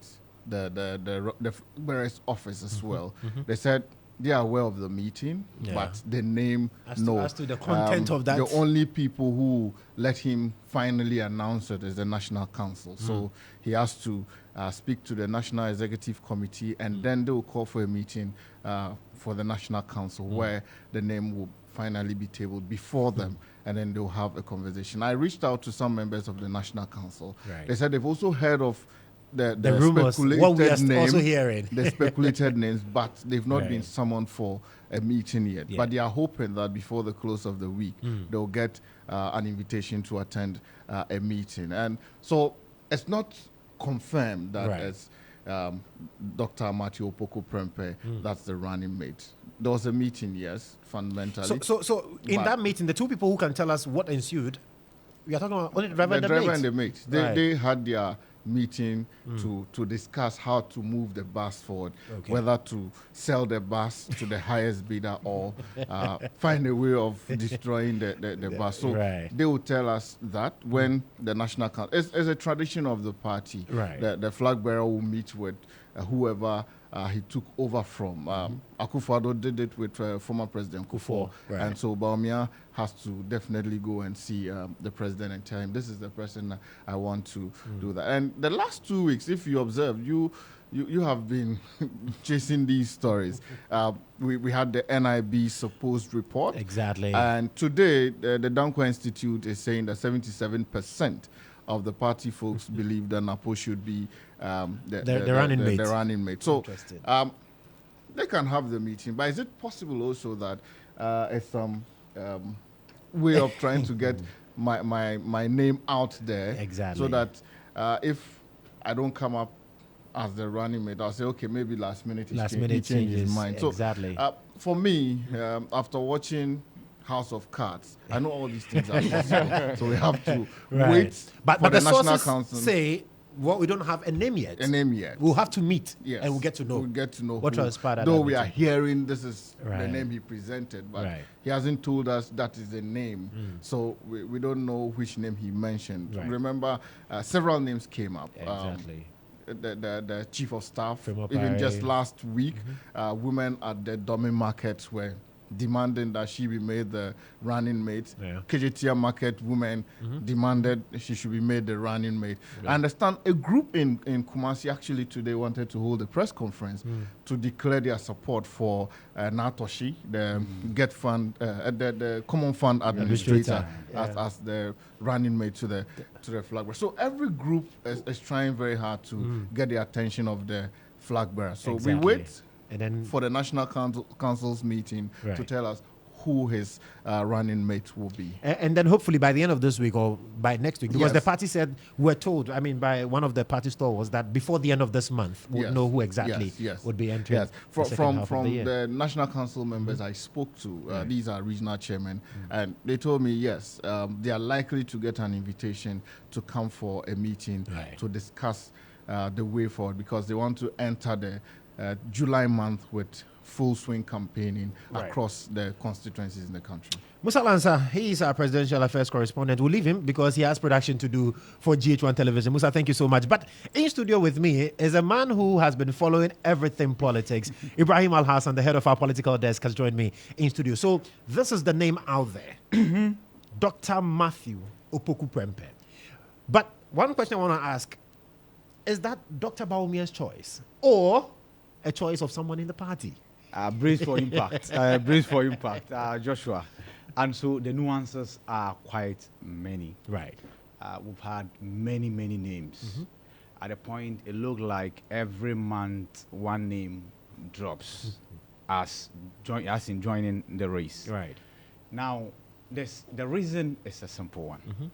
the various office as well, they said they are aware of the meeting, but the name, as to the content of that. The only people who let him finally announce it is the National Council. So he has to speak to the National Executive Committee, and then they will call for a meeting for the National Council where the name will finally be tabled before them, and then they'll have a conversation. I reached out to some members of the National Council. They said they've also heard of the rumors, what we are also hearing. The speculated names, but they've not been summoned for a meeting yet. But they are hoping that before the close of the week, they'll get an invitation to attend a meeting. And so it's not confirmed that it's Dr. Matthew Opoku Prempeh, that's the running mate. There was a meeting, yes, fundamentally. So in that meeting, the two people who can tell us what ensued, we are talking about only the driver and the mate. They had their meeting to discuss how to move the bus forward, whether to sell the bus to the highest bidder or find a way of destroying the bus. So they will tell us that when the National Council, it's a tradition of the party, the flag bearer will meet with whoever he took over from. Akufo-Addo did it with former President Kufuor. And so Bawumia has to definitely go and see the president and tell him, this is the person that I want to do that. And the last 2 weeks, if you observe, you have been chasing these stories. We had the NIB supposed report. Exactly. And today, the Danko Institute is saying that 77% of the party folks believe that Napo should be the running mate. So they can have the meeting, but is it possible also that it's some way of trying to get my name out there, so that if I don't come up as the running mate, I'll say, okay, maybe last minute he changes his mind. So for me, after watching House of Cards, I know all these things are possible, so we have to wait but for the National sources Council. Say, well, we don't have a name yet. We'll have to meet, and we'll get to know. We'll get to know what transpired. Though we are hearing this is the name he presented, but he hasn't told us that is the name. So we don't know which name he mentioned. Remember, several names came up. The chief of staff, even just last week, women at the Domi market were demanding that she be made the running mate. KJTR market women demanded she should be made the running mate. I understand a group in Kumasi actually today wanted to hold a press conference to declare their support for Natoshi, the Get Fund, the Common Fund Administrator, as the running mate to the flag bearer. So every group is trying very hard to get the attention of the flag bearer. So we wait and then for the National Council's meeting to tell us who his running mate will be. And then hopefully by the end of this week or by next week, because the party said, we're told, I mean, by one of the party stalwarts, that before the end of this month, we'll know who exactly would be entering. From the National Council members I spoke to, these are regional chairmen, and they told me, yes, they are likely to get an invitation to come for a meeting to discuss the way forward, because they want to enter the July month with full swing campaigning across the constituencies in the country. Musa Lansa, he is our presidential affairs correspondent. We'll leave him because he has production to do for GH1 television. Musa, thank you so much. But in studio with me is a man who has been following everything politics. Ibrahim Al-Hassan, the head of our political desk, has joined me in studio. So this is the name out there. Dr. Matthew Opoku Prempeh. But one question I want to ask, is that Dr. Bawumia's choice or a choice of someone in the party? Brace for impact. Brace for impact, Joshua. And so the nuances are quite many. Right. We've had many names. At a point, it looked like every month one name drops as in joining the race. Right. Now, the reason is a simple one.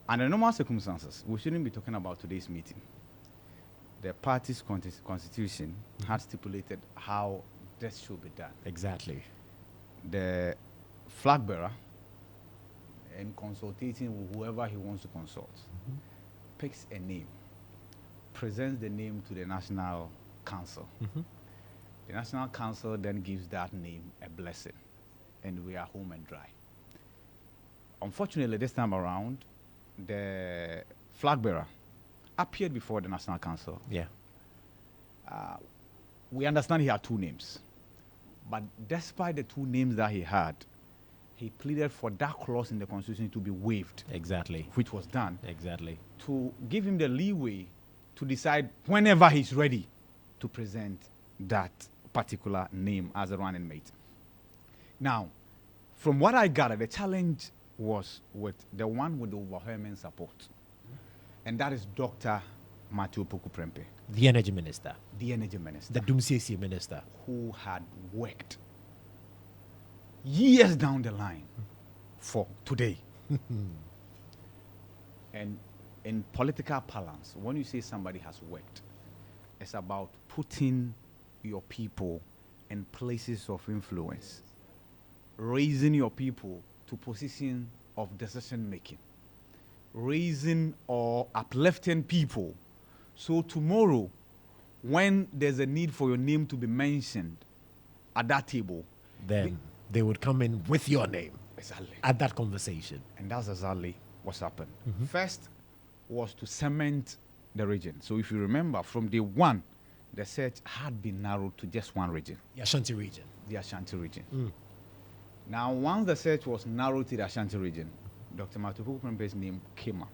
Under normal circumstances, we shouldn't be talking about today's meeting. The party's constitution had stipulated how this should be done. Exactly. The flag bearer, in consulting with whoever he wants to consult, picks a name, presents the name to the National Council. The National Council then gives that name a blessing, and we are home and dry. Unfortunately, this time around, the flag bearer appeared before the National Council. Yeah. We understand he had two names, but despite the two names that he had, he pleaded for that clause in the Constitution to be waived. Exactly. Which was done. Exactly. To give him the leeway to decide whenever he's ready to present that particular name as a running mate. Now, from what I gathered, the challenge was with the one with the overwhelming support. And that is Dr. Matthew Opoku Prempeh. The energy minister. The energy minister. The Dumsisi minister. Who had worked years down the line for today. And in political parlance, when you say somebody has worked, it's about putting your people in places of influence, raising your people to positions of decision making, raising or uplifting people. So tomorrow, when there's a need for your name to be mentioned at that table, then they would come in with your name. Exactly. At that conversation. And that's exactly what's happened. First was to cement the region. So if you remember, from day one, the search had been narrowed to just one region. The Ashanti region. The Ashanti region. Now, once the search was narrowed to the Ashanti region, Dr. Matthew Opoku Prempeh's name came up.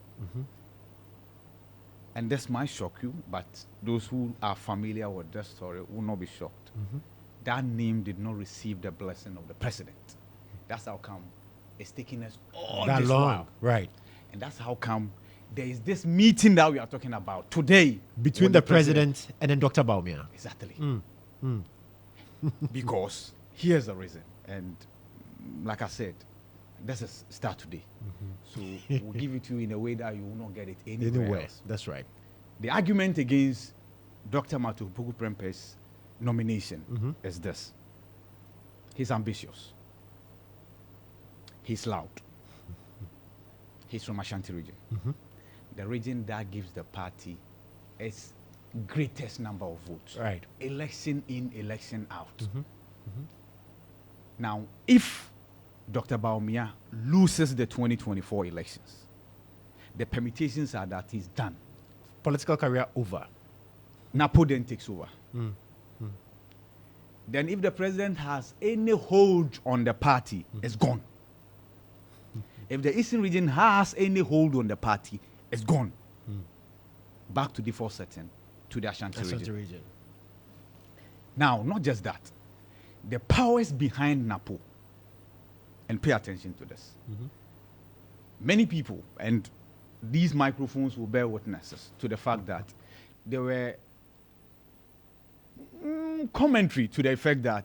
And this might shock you, but those who are familiar with this story will not be shocked. That name did not receive the blessing of the president. That's how come it's taking us all that this long. while. Right. And that's how come there is this meeting that we are talking about today. Between the president and then Dr. Bawumia. Exactly. Because here's the reason. And like I said, this is start today. So we'll give it to you in a way that you will not get it anywhere else. That's right. The argument against Dr. Matthew Opoku Prempeh's nomination is this. He's ambitious. He's loud. He's from Ashanti region. The region that gives the party its greatest number of votes. Right. Election in, election out. Now, if Dr. Bawumia loses the 2024 elections, the permutations are that he's done. Political career over. Napo then takes over. Then if the president has any hold on the party, it's gone. If the Eastern region has any hold on the party, it's gone. Back to default setting to the Ashanti region. Now, not just that. The powers behind NAPO, and pay attention to this. Many people, and these microphones will bear witnesses to the fact that there were commentary to the effect that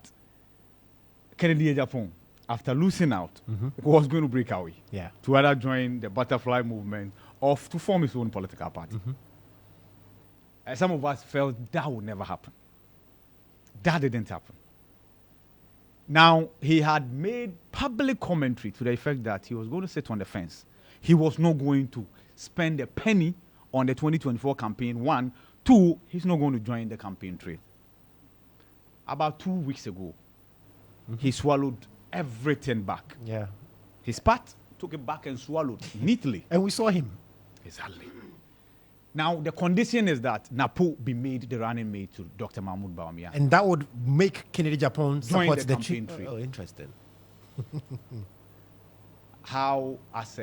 Kennedy Japan, after losing out, was going to break away to either join the butterfly movement or to form his own political party. Some of us felt that would never happen. That didn't happen. Now, he had made public commentary to the effect that he was going to sit on the fence. He was not going to spend a penny on the 2024 campaign, one. Two, he's not going to join the campaign trail. About 2 weeks ago, he swallowed everything back. Yeah. His part took it back and swallowed neatly. And we saw him. Exactly. Now, the condition is that Napo be made the running mate to Dr. Mahmoud Bawumia. And that would make Kennedy Japan support the campaign trail. Oh, interesting. how as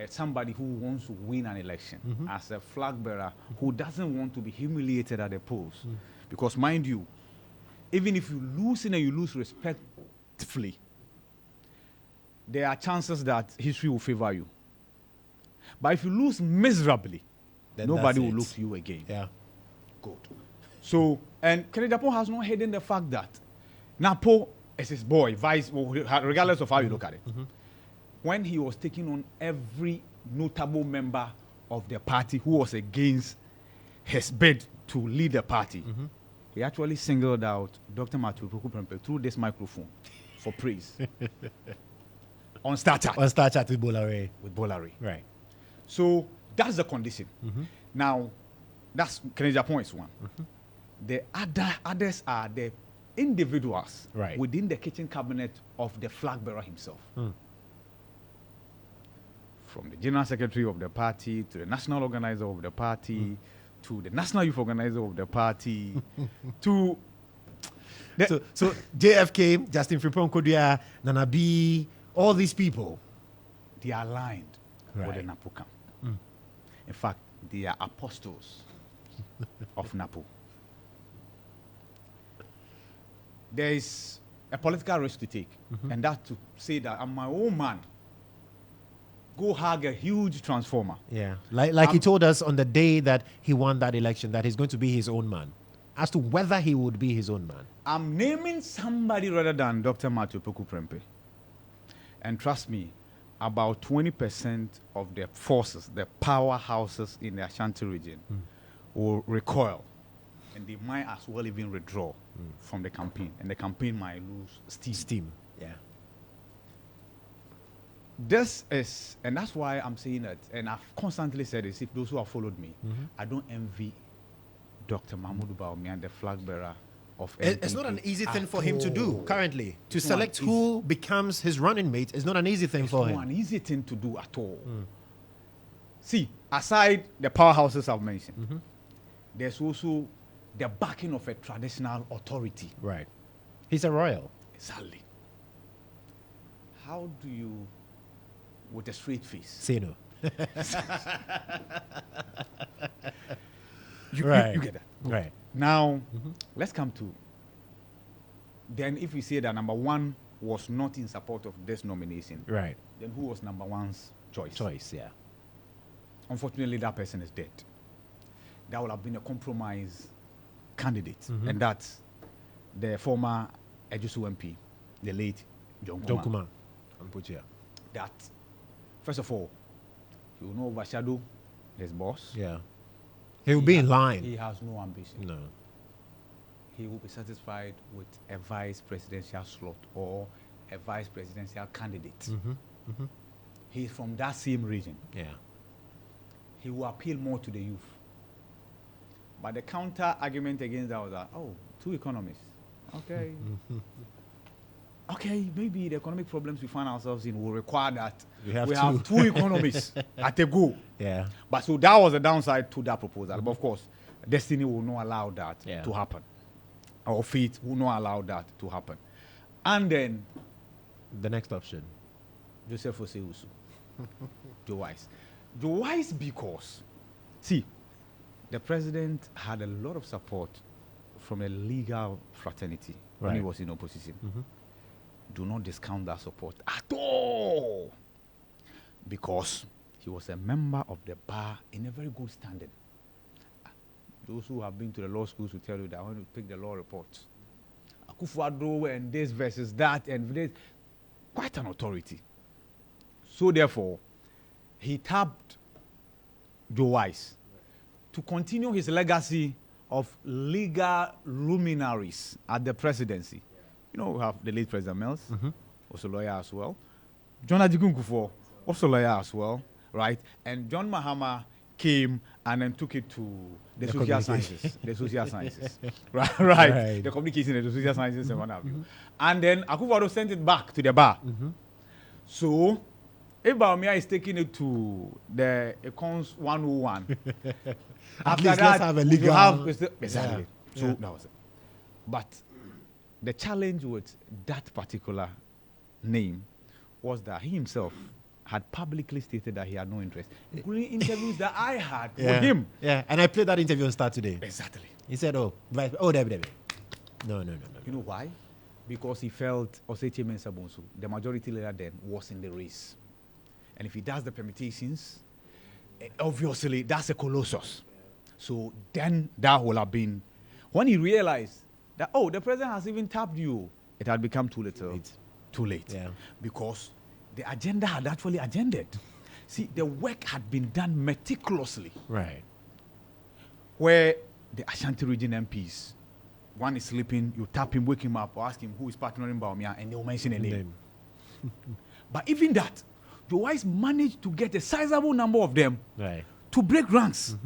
somebody who wants to win an election, as a flag bearer who doesn't want to be humiliated at the polls, because mind you, even if you lose and you lose respectfully, there are chances that history will favor you. But if you lose miserably, then nobody will look to you again. Yeah. Good. So, and Kennedy Japon has not hidden the fact that Napo is his boy, regardless of how you look at it. When he was taking on every notable member of the party who was against his bid to lead the party, he actually singled out Dr. Matthew Prempe through this microphone for praise. On Starr Chat. On Starr Chat with Bolare. Right. So that's the condition. Now, that's Kennedy Japon is one. The others are the individuals within the kitchen cabinet of the flag bearer himself. From the general secretary of the party to the national organizer of the party to the national youth organizer of the party to so JFK, Justin Frimpong Kodjo, Nana B, all these people, they are aligned with the NAPO camp. In fact, they are apostles of NAPO. There is a political risk to take, and that to say that I'm my own man. Go hug a huge transformer. Yeah, like he told us on the day that he won that election that he's going to be his own man. As to whether he would be his own man, I'm naming somebody rather than Dr. Matthew Prempe. And trust me, about 20% of the forces, the powerhouses in the Ashanti region, will recoil, and they might as well even withdraw from the campaign, and the campaign might lose steam. Yeah. This is, and that's why I'm saying that, and I've constantly said this, if those who have followed me, I don't envy Dr. Mahmoud Bawumia and the flag bearer of NPP. It's not an easy thing for him to do currently. To select who becomes his running mate is not an easy thing for him. It's not an easy thing to do at all. See, aside the powerhouses I've mentioned, there's also the backing of a traditional authority. Right. He's a royal. Exactly. How do you, with a straight face, say no? You get that. Right. Now, let's come to, then if we say that number one was not in support of this nomination, right, then who was number one's choice? Yeah. Unfortunately, that person is dead. That would have been a compromise candidate, and that's the former Ejusu MP, the late John Kuma. That, first of all, he will not overshadow his boss. Yeah. He will be in line. He has no ambition. No. He will be satisfied with a vice presidential slot or a vice presidential candidate. He's from that same region. Yeah. He will appeal more to the youth. But the counter argument against that was that, two economists. Okay. Okay, maybe the economic problems we find ourselves in will require that we have two economists at a go. Yeah. But so that was the downside to that proposal. But of course, destiny will not allow that to happen. Or fate will not allow that to happen. And then the next option, Joseph Osei-Usu. Joe Wise. Joe Wise because, see, the president had a lot of support from a legal fraternity when he was in opposition. Do not discount that support at all, because he was a member of the bar in a very good standing. Those who have been to the law schools will tell you that when you pick the law reports, Akufo-Addo and this versus that and this, quite an authority. So therefore, he tapped Joe Wise to continue his legacy of legal luminaries at the presidency. You know, we have the late President Mills, also lawyer as well. John Ajikun Kufuor, also lawyer as well, right? And John Mahama came and then took it to the social sciences. The social sciences. Right. The communication, the social sciences, and what have you. And then Akufo-Addo sent it back to the bar. So, if Bawumia is taking it to the Econs 101, at least let's have a legal. Exactly. So, that was it. But the challenge with that particular name was that he himself had publicly stated that he had no interest, including interviews that I had with him. Yeah, and I played that interview on Starr today. Exactly. He said, David. No. You know why? Because he felt Kodjo Mensah, the majority leader then, was in the race. And if he does the permutations, obviously that's a colossus. So then that would have been, when he realized that, the president has even tapped you, it had become too little. Too late. Yeah. Because the agenda had actually agended. See, the work had been done meticulously. Right. Where the Ashanti region MPs, one is sleeping, you tap him, wake him up, or ask him who is partnering Bawumia, and they will mention a name. But even that, the Wise managed to get a sizable number of them to break ranks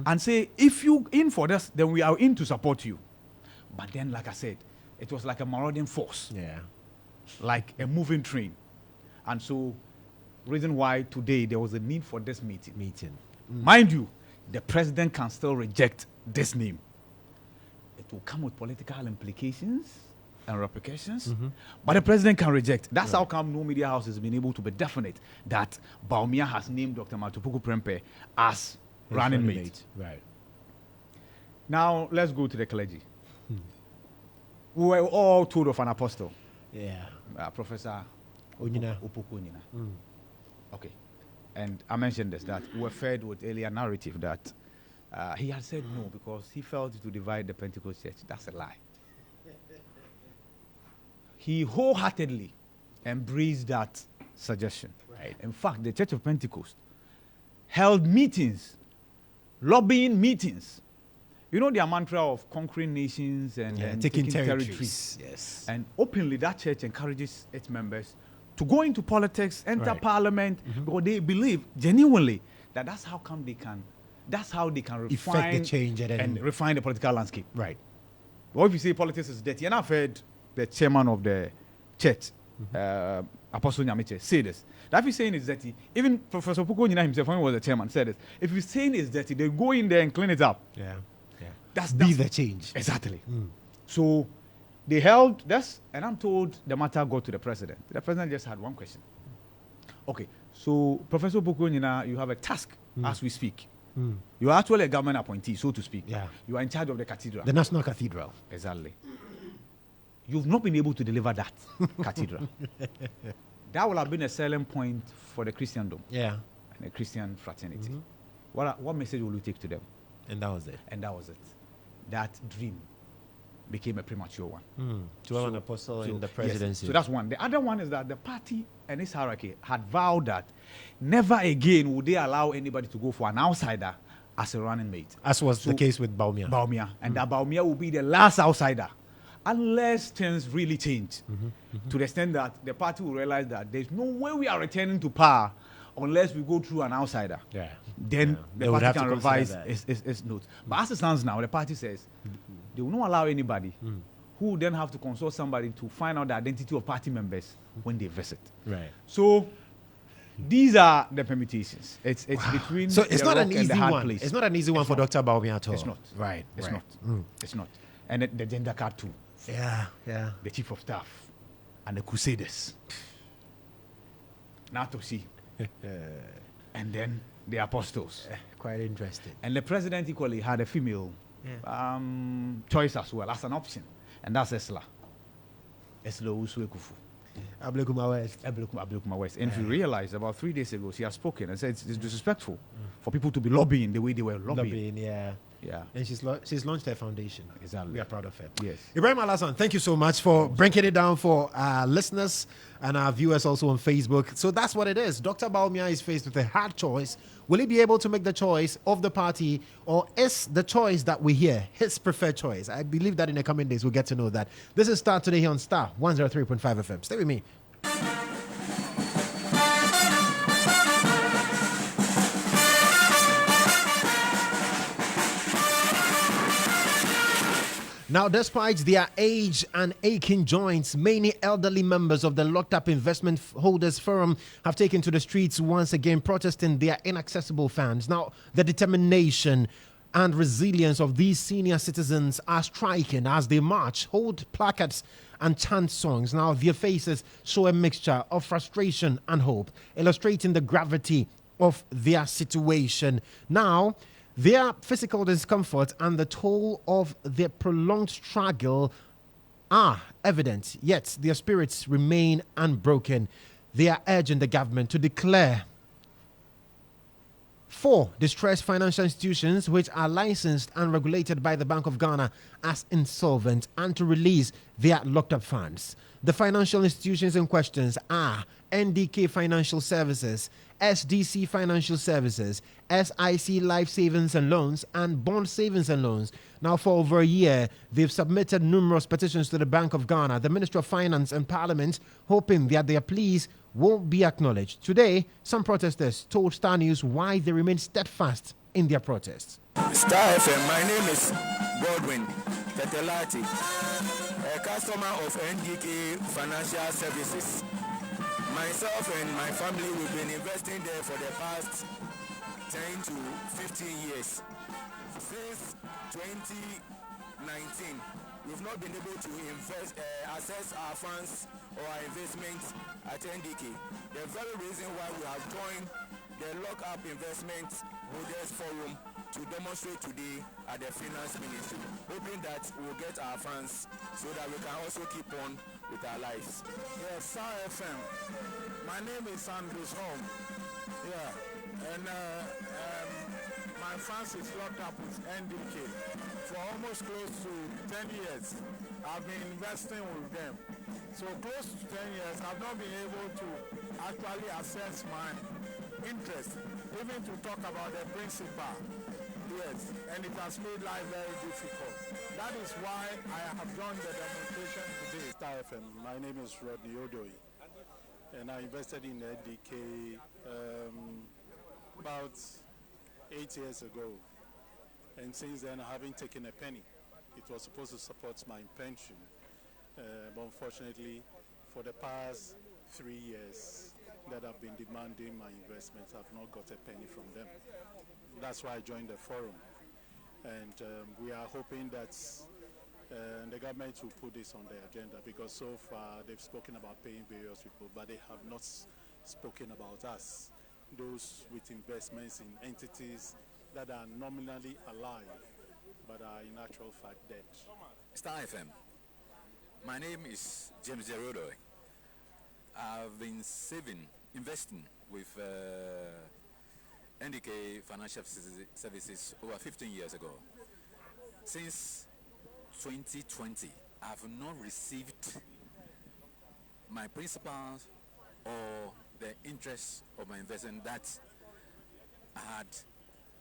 and say, if you in for this, then we are in to support you. But then, like I said, it was like a marauding force. Yeah. Like a moving train. And so, reason why today there was a need for this meeting. Mind you, the president can still reject this name. It will come with political implications and repercussions, but the president can reject. That's how come no media house has been able to be definite that Bawumia has named Dr. Matupuku Prempeh as running mate. Right. Now, let's go to the clergy. We were all told of an apostle. Yeah. Professor Onyina. Opoku Onyina. Okay. And I mentioned this, that we were fed with earlier narrative that he had said no because he felt to divide the Pentecost church. That's a lie. He wholeheartedly embraced that suggestion. Right. In fact, the Church of Pentecost held meetings, lobbying meetings. You know their mantra of conquering nations and taking territories. Yes. And openly that church encourages its members to go into politics, enter parliament, because they believe genuinely that that's how they can refine effect the change and refine the political landscape. Right. Well, if you say politics is dirty, and I've heard the chairman of the church, Apostle Nyamiche, say this. That if he's saying it's dirty, even Professor Opoku Onyina himself, when he was the chairman, said this. If he's saying it's dirty, they go in there and clean it up. Yeah. That's the change. Exactly. So they held this, and I'm told the matter got to the president. The president just had one question. Okay, so Professor Opoku Onyina, you have a task as we speak. You are actually a government appointee, so to speak. Yeah. You are in charge of the cathedral. The National Cathedral. Exactly. You've not been able to deliver that cathedral. That would have been a selling point for the Christendom. Yeah. And the Christian fraternity. What message will you take to them? And that was it. That dream became a premature one. To have an apostle in the presidency. Yes. So that's one. The other one is that the party and its hierarchy had vowed that never again would they allow anybody to go for an outsider as a running mate. As was the case with Bawumia. And that Bawumia will be the last outsider unless things really change to the extent that the party will realize that there's no way we are returning to power unless we go through an outsider. Then the party can revise its notes. But as it stands now, the party says they will not allow anybody who will then have to consult somebody to find out the identity of party members when they visit. Right. So these are the permutations. It's between so it's the not rock an and easy the hard one. place. It's not an easy one for Dr. Bawumia at all. It's not. Right. It's right. not. It's not. And the gender card too. Yeah. The chief of staff and the crusaders. Now to see. And then the apostles. Quite interesting. And the president equally had a female choice as well as an option. And that's Esla. Esla Usuekufu. Ablekuma West. And if you realize, about 3 days ago, she has spoken and said it's disrespectful for people to be lobbying the way they were lobbying. Yeah. And she's launched her foundation. Exactly. We are proud of her. Yes. Ibrahim Alassane, thank you so much for breaking it down for our listeners and our viewers also on Facebook. So that's what it is. Dr. Bawumia is faced with a hard choice. Will he be able to make the choice of the party, or is the choice that we hear his preferred choice? I believe that in the coming days we'll get to know that. This is Starr today here on Starr 103.5 FM. Stay with me. Now, despite their age and aching joints, many elderly members of the Locked Up Investment Holders Forum have taken to the streets once again, protesting their inaccessible funds. Now, the determination and resilience of these senior citizens are striking as they march, hold placards, and chant songs. Now, their faces show a mixture of frustration and hope, illustrating the gravity of their situation. Now, their physical discomfort and the toll of their prolonged struggle are evident, yet their spirits remain unbroken. They are urging the government to declare 4 distressed financial institutions which are licensed and regulated by the Bank of Ghana as insolvent and to release their locked up funds. The financial institutions in question are NDK Financial Services, SDC Financial Services, SIC Life Savings and Loans, and Bond Savings and Loans. Now, for over a year, they've submitted numerous petitions to the Bank of Ghana, the Ministry of Finance and Parliament, hoping that their pleas won't be acknowledged. Today, some protesters told Starr News why they remain steadfast in their protests. Starr FM, my name is Godwin Tetelati, a customer of NDK Financial Services. Myself and my family, we've been investing there for the past 10 to 15 years. Since 2019, we've not been able to access our funds or our investments at NDK. The very reason why we have joined the Lock-Up Investment Holders Forum to demonstrate today at the Finance Ministry, hoping that we'll get our funds so that we can also keep on with our lives. Yes, Starr FM. My name is Andrews Home. Yeah, and my funds is locked up with NDK for almost close to 10 years. I've been investing with them. So close to 10 years, I've not been able to actually assess my interest, even to talk about the principal. Yes, and it has made life very difficult. That is why I have joined the demonstration today. Starr FM, my name is Rodney Odoi, and I invested in NDK about 8 years ago. And since then, I haven't taken a penny. It was supposed to support my pension, but unfortunately, for the past 3 years that I've been demanding my investments, I've not got a penny from them. That's why I joined the forum, and we are hoping that the government will put this on the agenda, because so far they've spoken about paying various people, but they have not spoken about us, those with investments in entities that are nominally alive but are in actual fact dead. Starr FM. My name is James Gerodoy. I've been investing with NDK Financial Services over 15 years ago. Since 2020, I've not received my principal or the interest of my investment that I had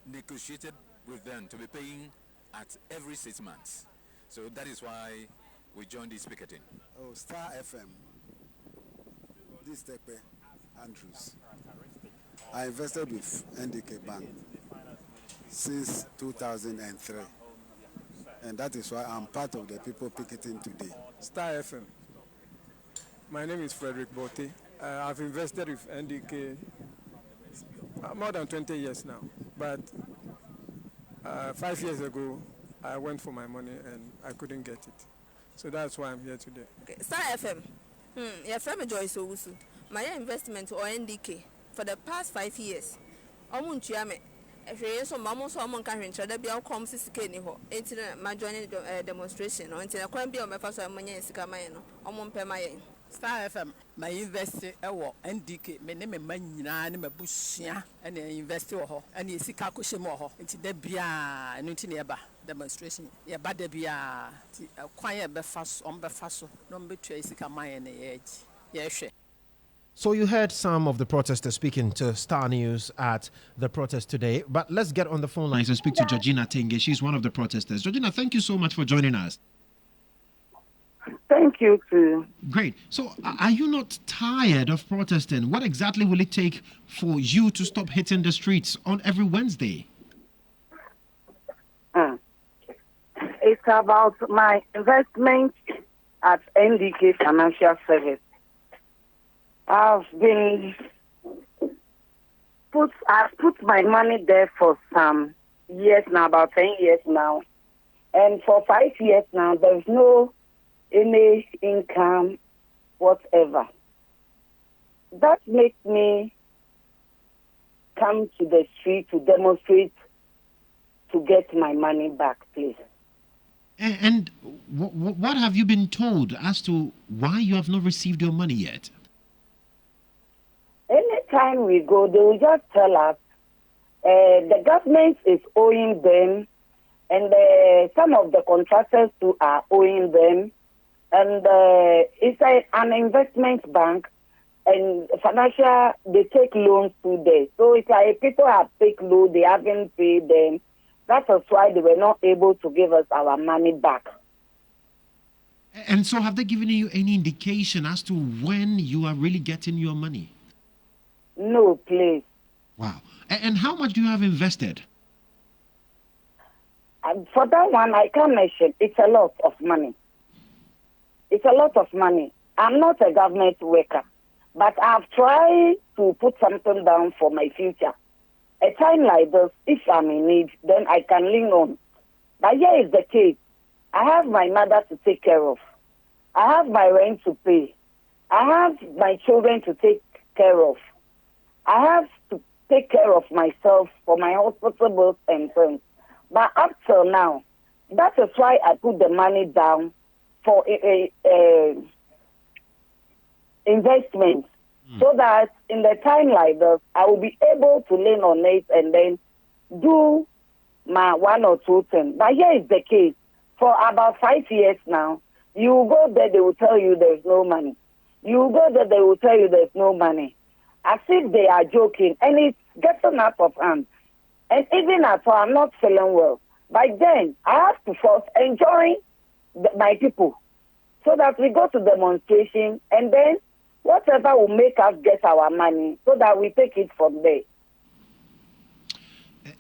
negotiated with them to be paying at every 6 months. So that is why we joined this picketing. Oh, Starr FM. This is Tepe Andrews. I invested with NDK Bank since 2003. And that is why I'm part of the people picketing today. Starr FM. My name is Frederick Bote. I've invested with NDK more than 20 years now. But 5 years ago, I went for my money and I couldn't get it. So that's why I'm here today. Okay. Starr FM. Your friend Joyce Owusu. My investment or NDK for the past 5 years. So mama so among can try that be our come sisike ho enti ma join demonstration no enti na kwan bia o mefa so amanya sika man no omo mpe mayen. Starr FM my invest ewo NDK me ne me man nyina ne mabusua ene invest wo ho ene sika ko hye mo ho enti da bia eno enti ne ba demonstration ye ba da bia ti kwan ye be fa so on be fa so no mbetua sika man ne ye agi ye hwe. So you heard some of the protesters speaking to Starr News at the protest today. But let's get on the phone lines and speak to Georgina Tenge. She's one of the protesters. Georgina, thank you so much for joining us. Thank you, too. Great. So are you not tired of protesting? What exactly will it take for you to stop hitting the streets on every Wednesday? It's about my investment at NDK Financial Service. I've put my money there for some years now, about 10 years now. And for 5 years now, there's no any income, whatever. That makes me come to the street to demonstrate to get my money back, please. And what have you been told as to why you have not received your money yet? Anytime we go, they will just tell us the government is owing them, and some of the contractors too are owing them. And it's an investment bank, and financial, they take loans through there. So it's like people have taken loans, they haven't paid them. That is why they were not able to give us our money back. And so have they given you any indication as to when you are really getting your money? No, please. Wow. And how much do you have invested? For that one, I can't mention. It's a lot of money. It's a lot of money. I'm not a government worker, but I've tried to put something down for my future. A time like this, if I'm in need, then I can lean on. But here is the case. I have my mother to take care of. I have my rent to pay. I have my children to take care of. I have to take care of myself for my hospital bills and things. But up till now, that is why I put the money down for investment. So that in the time like this, I will be able to lean on it and then do my one or two things. But here is the case. For about 5 years now, you go there, they will tell you there's no money. You go there, they will tell you there's no money. As if they are joking. And it's getting out of hand. And even at all, I'm not feeling well. By then, I have to first enjoy my people. So that we go to demonstration and then whatever will make us get our money so that we take it from there.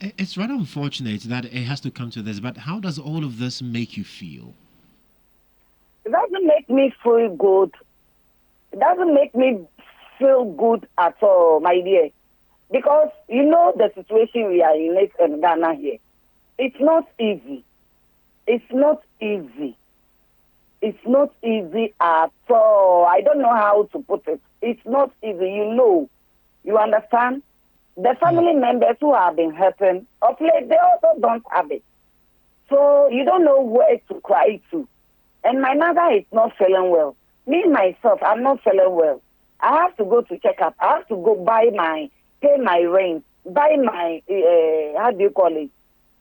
It's rather unfortunate that it has to come to this, but how does all of this make you feel? It doesn't make me feel good. It doesn't make me feel good at all, my dear. Because you know the situation we are in Ghana here. It's not easy. It's not easy. It's not easy at all. I don't know how to put it. It's not easy. You know. You understand? The family members who have been helping, of late, they also don't have it. So you don't know where to cry to. And my mother is not feeling well. Me, myself, I'm not feeling well. I have to go to check up. I have to go pay my rent, buy my,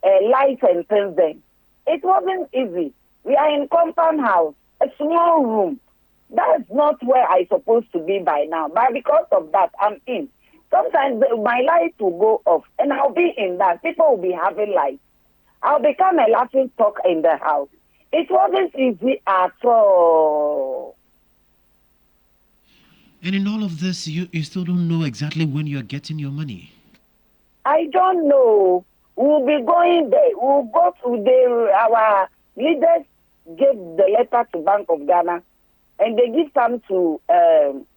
lights and things then. It wasn't easy. We are in compound house, a small room. That is not where I'm supposed to be by now. But because of that, I'm in. Sometimes my light will go off, and I'll be in that. People will be having lights. I'll become a laughing stock in the house. It wasn't easy at all. And in all of this, you still don't know exactly when you're getting your money. I don't know. We'll be going there. We'll go to our leaders gave the letter to Bank of Ghana, and they give some to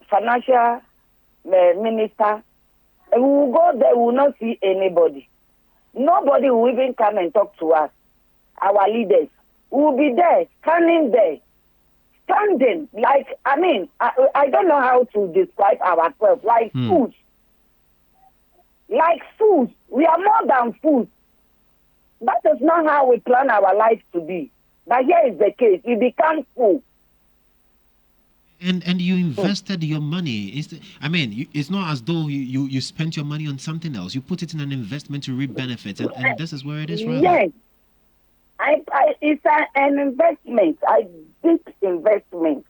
financial minister. And we will go there, we will not see anybody. Nobody will even come and talk to us, our leaders. We will be there, standing there. Standing, like, I don't know how to describe ourselves, like fools. Like fools. We are more than fools. That is not how we plan our life to be. But here is the case. We become fools. And you invested your money. It's not as though you spent your money on something else. You put it in an investment to reap benefits, and this is where it is, rather. Yes. It's an investment, a big investment.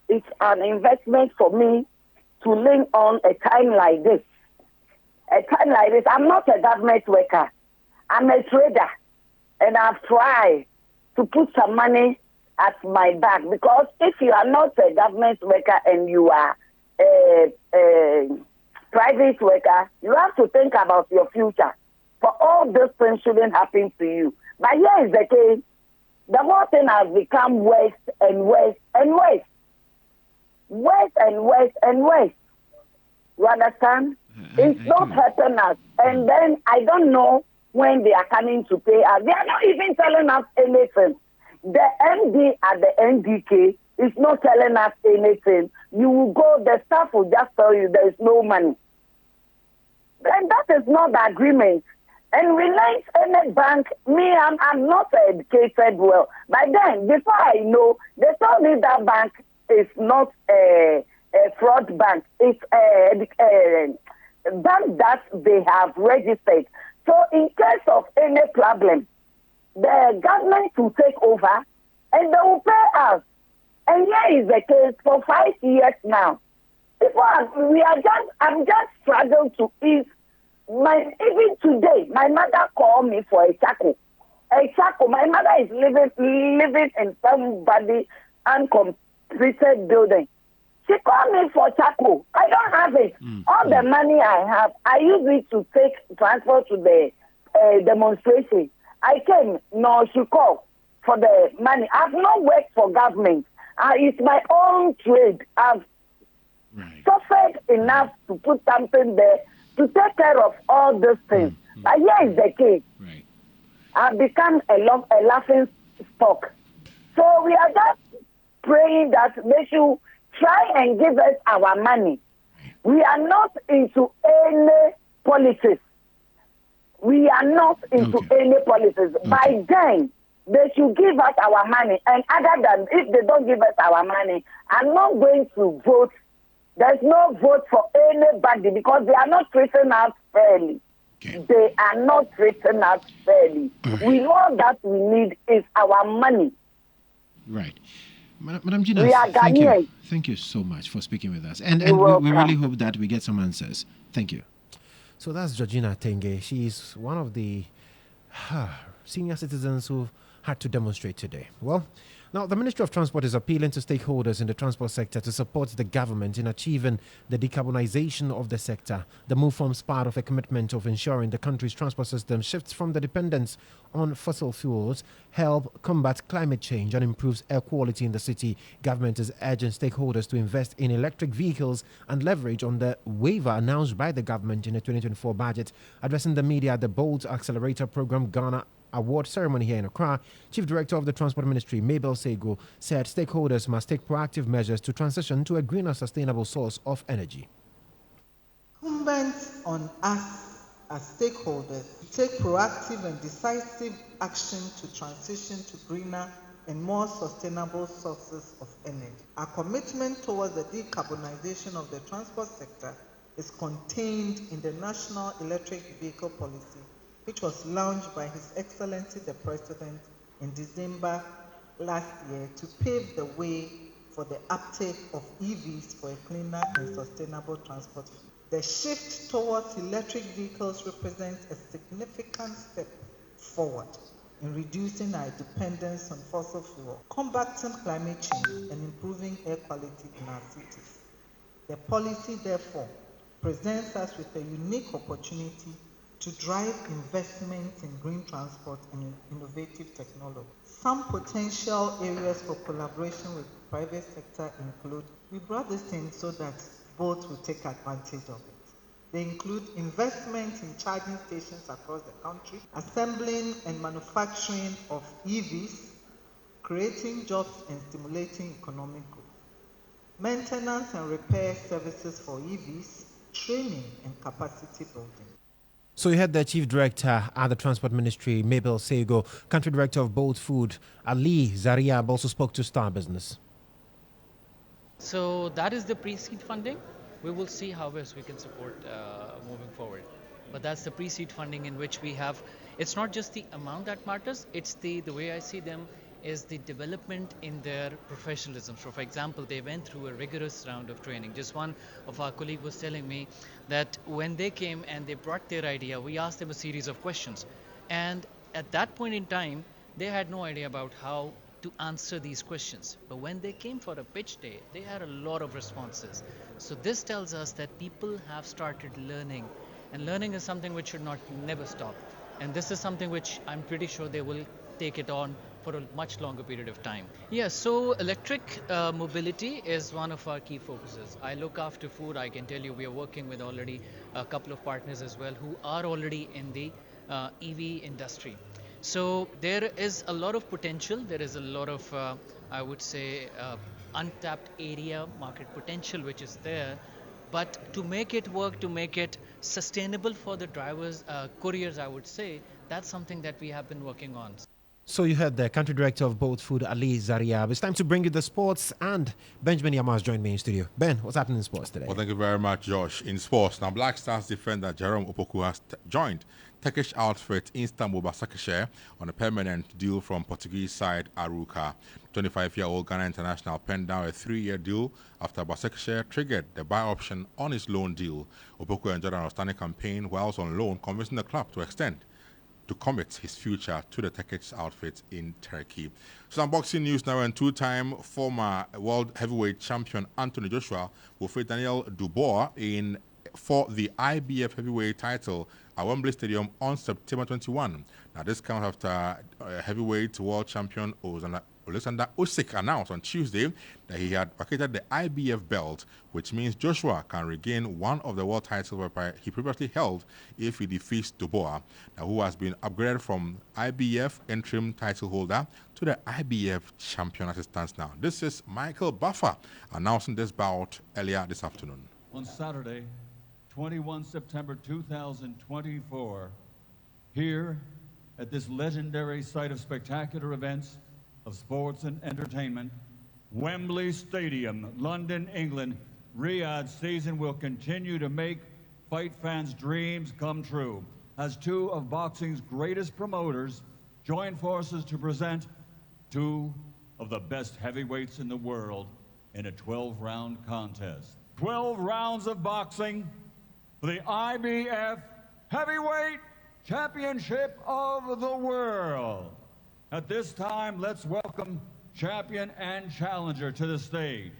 It's an investment for me to lean on a time like this. A time like this. I'm not a government worker. I'm a trader. And I've tried to put some money at my back, because if you are not a government worker and you are a private worker, you have to think about your future. For all these things shouldn't happen to you. But here is the case. The whole thing has become worse and worse and worse. Worse and worse and worse. You understand? It's not helping us. And then I don't know when they are coming to pay us. They are not even telling us anything. the MD at the NDK is not telling us anything. You will go, the staff will just tell you there is no money. Then that is not the agreement. And Reliance any bank, I'm not educated well. But then, before I know, they told me that bank is not a fraud bank. It's a bank that they have registered. So in case of any problem, the government will take over and they will pay us. And here is the case for 5 years now. I'm just struggling to eat. Even today, my mother called me for a charcoal. My mother is living in somebody uncompleted building. She called me for charcoal. I don't have it. All the money I have, I use it to take transport to the demonstration. I came, no, she called for the money. I've not worked for government. It's my own trade. I've suffered enough to put something there to take care of all these things. But here is the case. I've become a laughing stock. So we are just praying that they should try and give us our money. We are not into any politics. We are not into any politics. By then, they should give us our money. And other than if they don't give us our money, I'm not going to vote. There's no vote for anybody because they are not treating us fairly. They are not treating us fairly. We know that we need is our money. Right. Madam Gina, we are thank you. Ghanaians. Thank you so much for speaking with us. And we really hope that we get some answers. Thank you. So that's Georgina Tenge. She's one of the senior citizens who had to demonstrate today. Well, now the Ministry of Transport is appealing to stakeholders in the transport sector to support the government in achieving the decarbonization of the sector. The move forms part of a commitment of ensuring the country's transport system shifts from the dependence on fossil fuels, help combat climate change and improves air quality in the city. Government is urging stakeholders to invest in electric vehicles and leverage on the waiver announced by the government in the 2024 budget. Addressing the media at the Bolt Accelerator Program Ghana Award ceremony here in Accra, Chief Director of the Transport Ministry, Mabel Sego, said stakeholders must take proactive measures to transition to a greener, sustainable source of energy. Incumbent on us as stakeholders to take proactive and decisive action to transition to greener and more sustainable sources of energy. Our commitment towards the decarbonization of the transport sector is contained in the National Electric Vehicle Policy, which was launched by His Excellency the President in December last year to pave the way for the uptake of EVs for a cleaner and sustainable transport. The shift towards electric vehicles represents a significant step forward in reducing our dependence on fossil fuel, combating climate change, and improving air quality in our cities. The policy, therefore, presents us with a unique opportunity to drive investment in green transport and innovative technology. Some potential areas for collaboration with the private sector include, we brought this in so that both will take advantage of it. They include investment in charging stations across the country, assembling and manufacturing of EVs, creating jobs and stimulating economic growth, maintenance and repair services for EVs, training and capacity building. So you heard the Chief Director at the Transport Ministry, Mabel Sego. Country Director of Bolt Food, Ali Zariab, also spoke to Starr Business. So that is the pre-seed funding. We will see how best we can support moving forward. But that's the pre-seed funding in which we have, it's not just the amount that matters, it's the way I see them is the development in their professionalism. So for example, they went through a rigorous round of training. Just one of our colleagues was telling me that when they came and they brought their idea, we asked them a series of questions. And at that point in time, they had no idea about how to answer these questions. But when they came for a pitch day, they had a lot of responses. So this tells us that people have started learning. And learning is something which should never stop. And this is something which I'm pretty sure they will take it on for a much longer period of time. Yeah, so electric mobility is one of our key focuses. I look after food. I can tell you we are working with already a couple of partners as well who are already in the EV industry. So there is a lot of potential. There is a lot of, I would say, untapped area market potential which is there. But to make it work, to make it sustainable for the drivers, couriers, I would say, that's something that we have been working on. So you heard the country director of Boat Food, Ali Zariab. It's time to bring you the sports, and Benjamin Yama has joined me in studio. Ben, what's happening in sports today? Well, thank you very much, Josh. In sports, now Black Stars defender Jerome Opoku has joined Turkish outfit Istanbul Başakşehir on a permanent deal from Portuguese side Arouca. 25-year-old Ghana international penned down a 3-year deal after Başakşehir triggered the buy option on his loan deal. Opoku enjoyed an outstanding campaign whilst on loan, convincing the club to commit his future to the Turkish outfit in Turkey. Some boxing news now, and two-time former world heavyweight champion Anthony Joshua will face Daniel Dubois for the IBF heavyweight title at Wembley Stadium on September 21. Now, this comes after heavyweight world champion Alexander Usyk announced on Tuesday that he had vacated the IBF belt, which means Joshua can regain one of the world titles he previously held if he defeats Dubois, who has been upgraded from IBF interim title holder to the IBF champion as it stands now. This is Michael Buffer announcing this bout earlier this afternoon. On Saturday, 21 September 2024, here at this legendary site of spectacular events, of sports and entertainment, Wembley Stadium, London, England, Riyadh season will continue to make fight fans' dreams come true as two of boxing's greatest promoters join forces to present two of the best heavyweights in the world in a 12-round contest. 12 rounds of boxing for the IBF Heavyweight Championship of the World. At this time, let's welcome champion and challenger to the stage.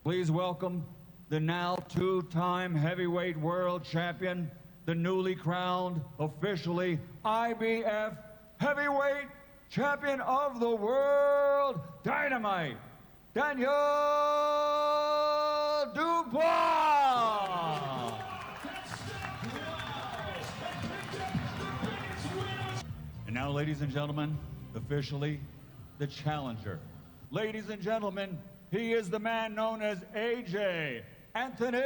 Please welcome the now two-time heavyweight world champion, the newly crowned, officially IBF Heavyweight Champion of the World, Dynamite, Daniel Dubois. And now, ladies and gentlemen, officially the challenger. Ladies and gentlemen, he is the man known as AJ, Anthony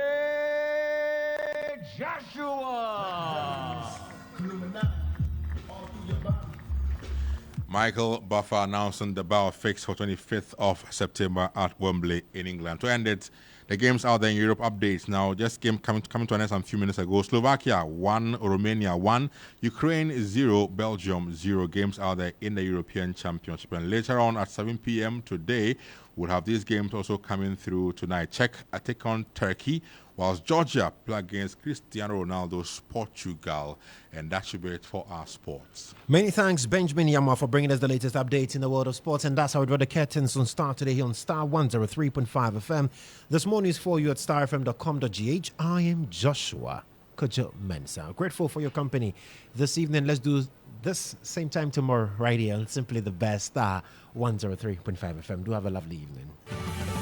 Joshua. Michael Buffer announcing the bout fixed for 25th of September at Wembley in England. To end it, the games out there in Europe updates now. Just game coming to an end some few minutes ago. Slovakia 1, Romania 1, Ukraine 0, Belgium 0. Games out there in the European Championship. And later on at 7 p.m. today, we'll have these games also coming through tonight. Czech take on Turkey, whilst Georgia play against Cristiano Ronaldo's Portugal. And that should be it for our sports. Many thanks, Benjamin Yama, for bringing us the latest updates in the world of sports. And that's how we draw the curtains on Starr today here on Starr 103.5 FM. This morning is for you at starfm.com.gh. I am Joshua Kodjo Mensah. Grateful for your company this evening. Let's do this same time tomorrow right here on Simply the Best, Starr 103.5 FM. Do have a lovely evening.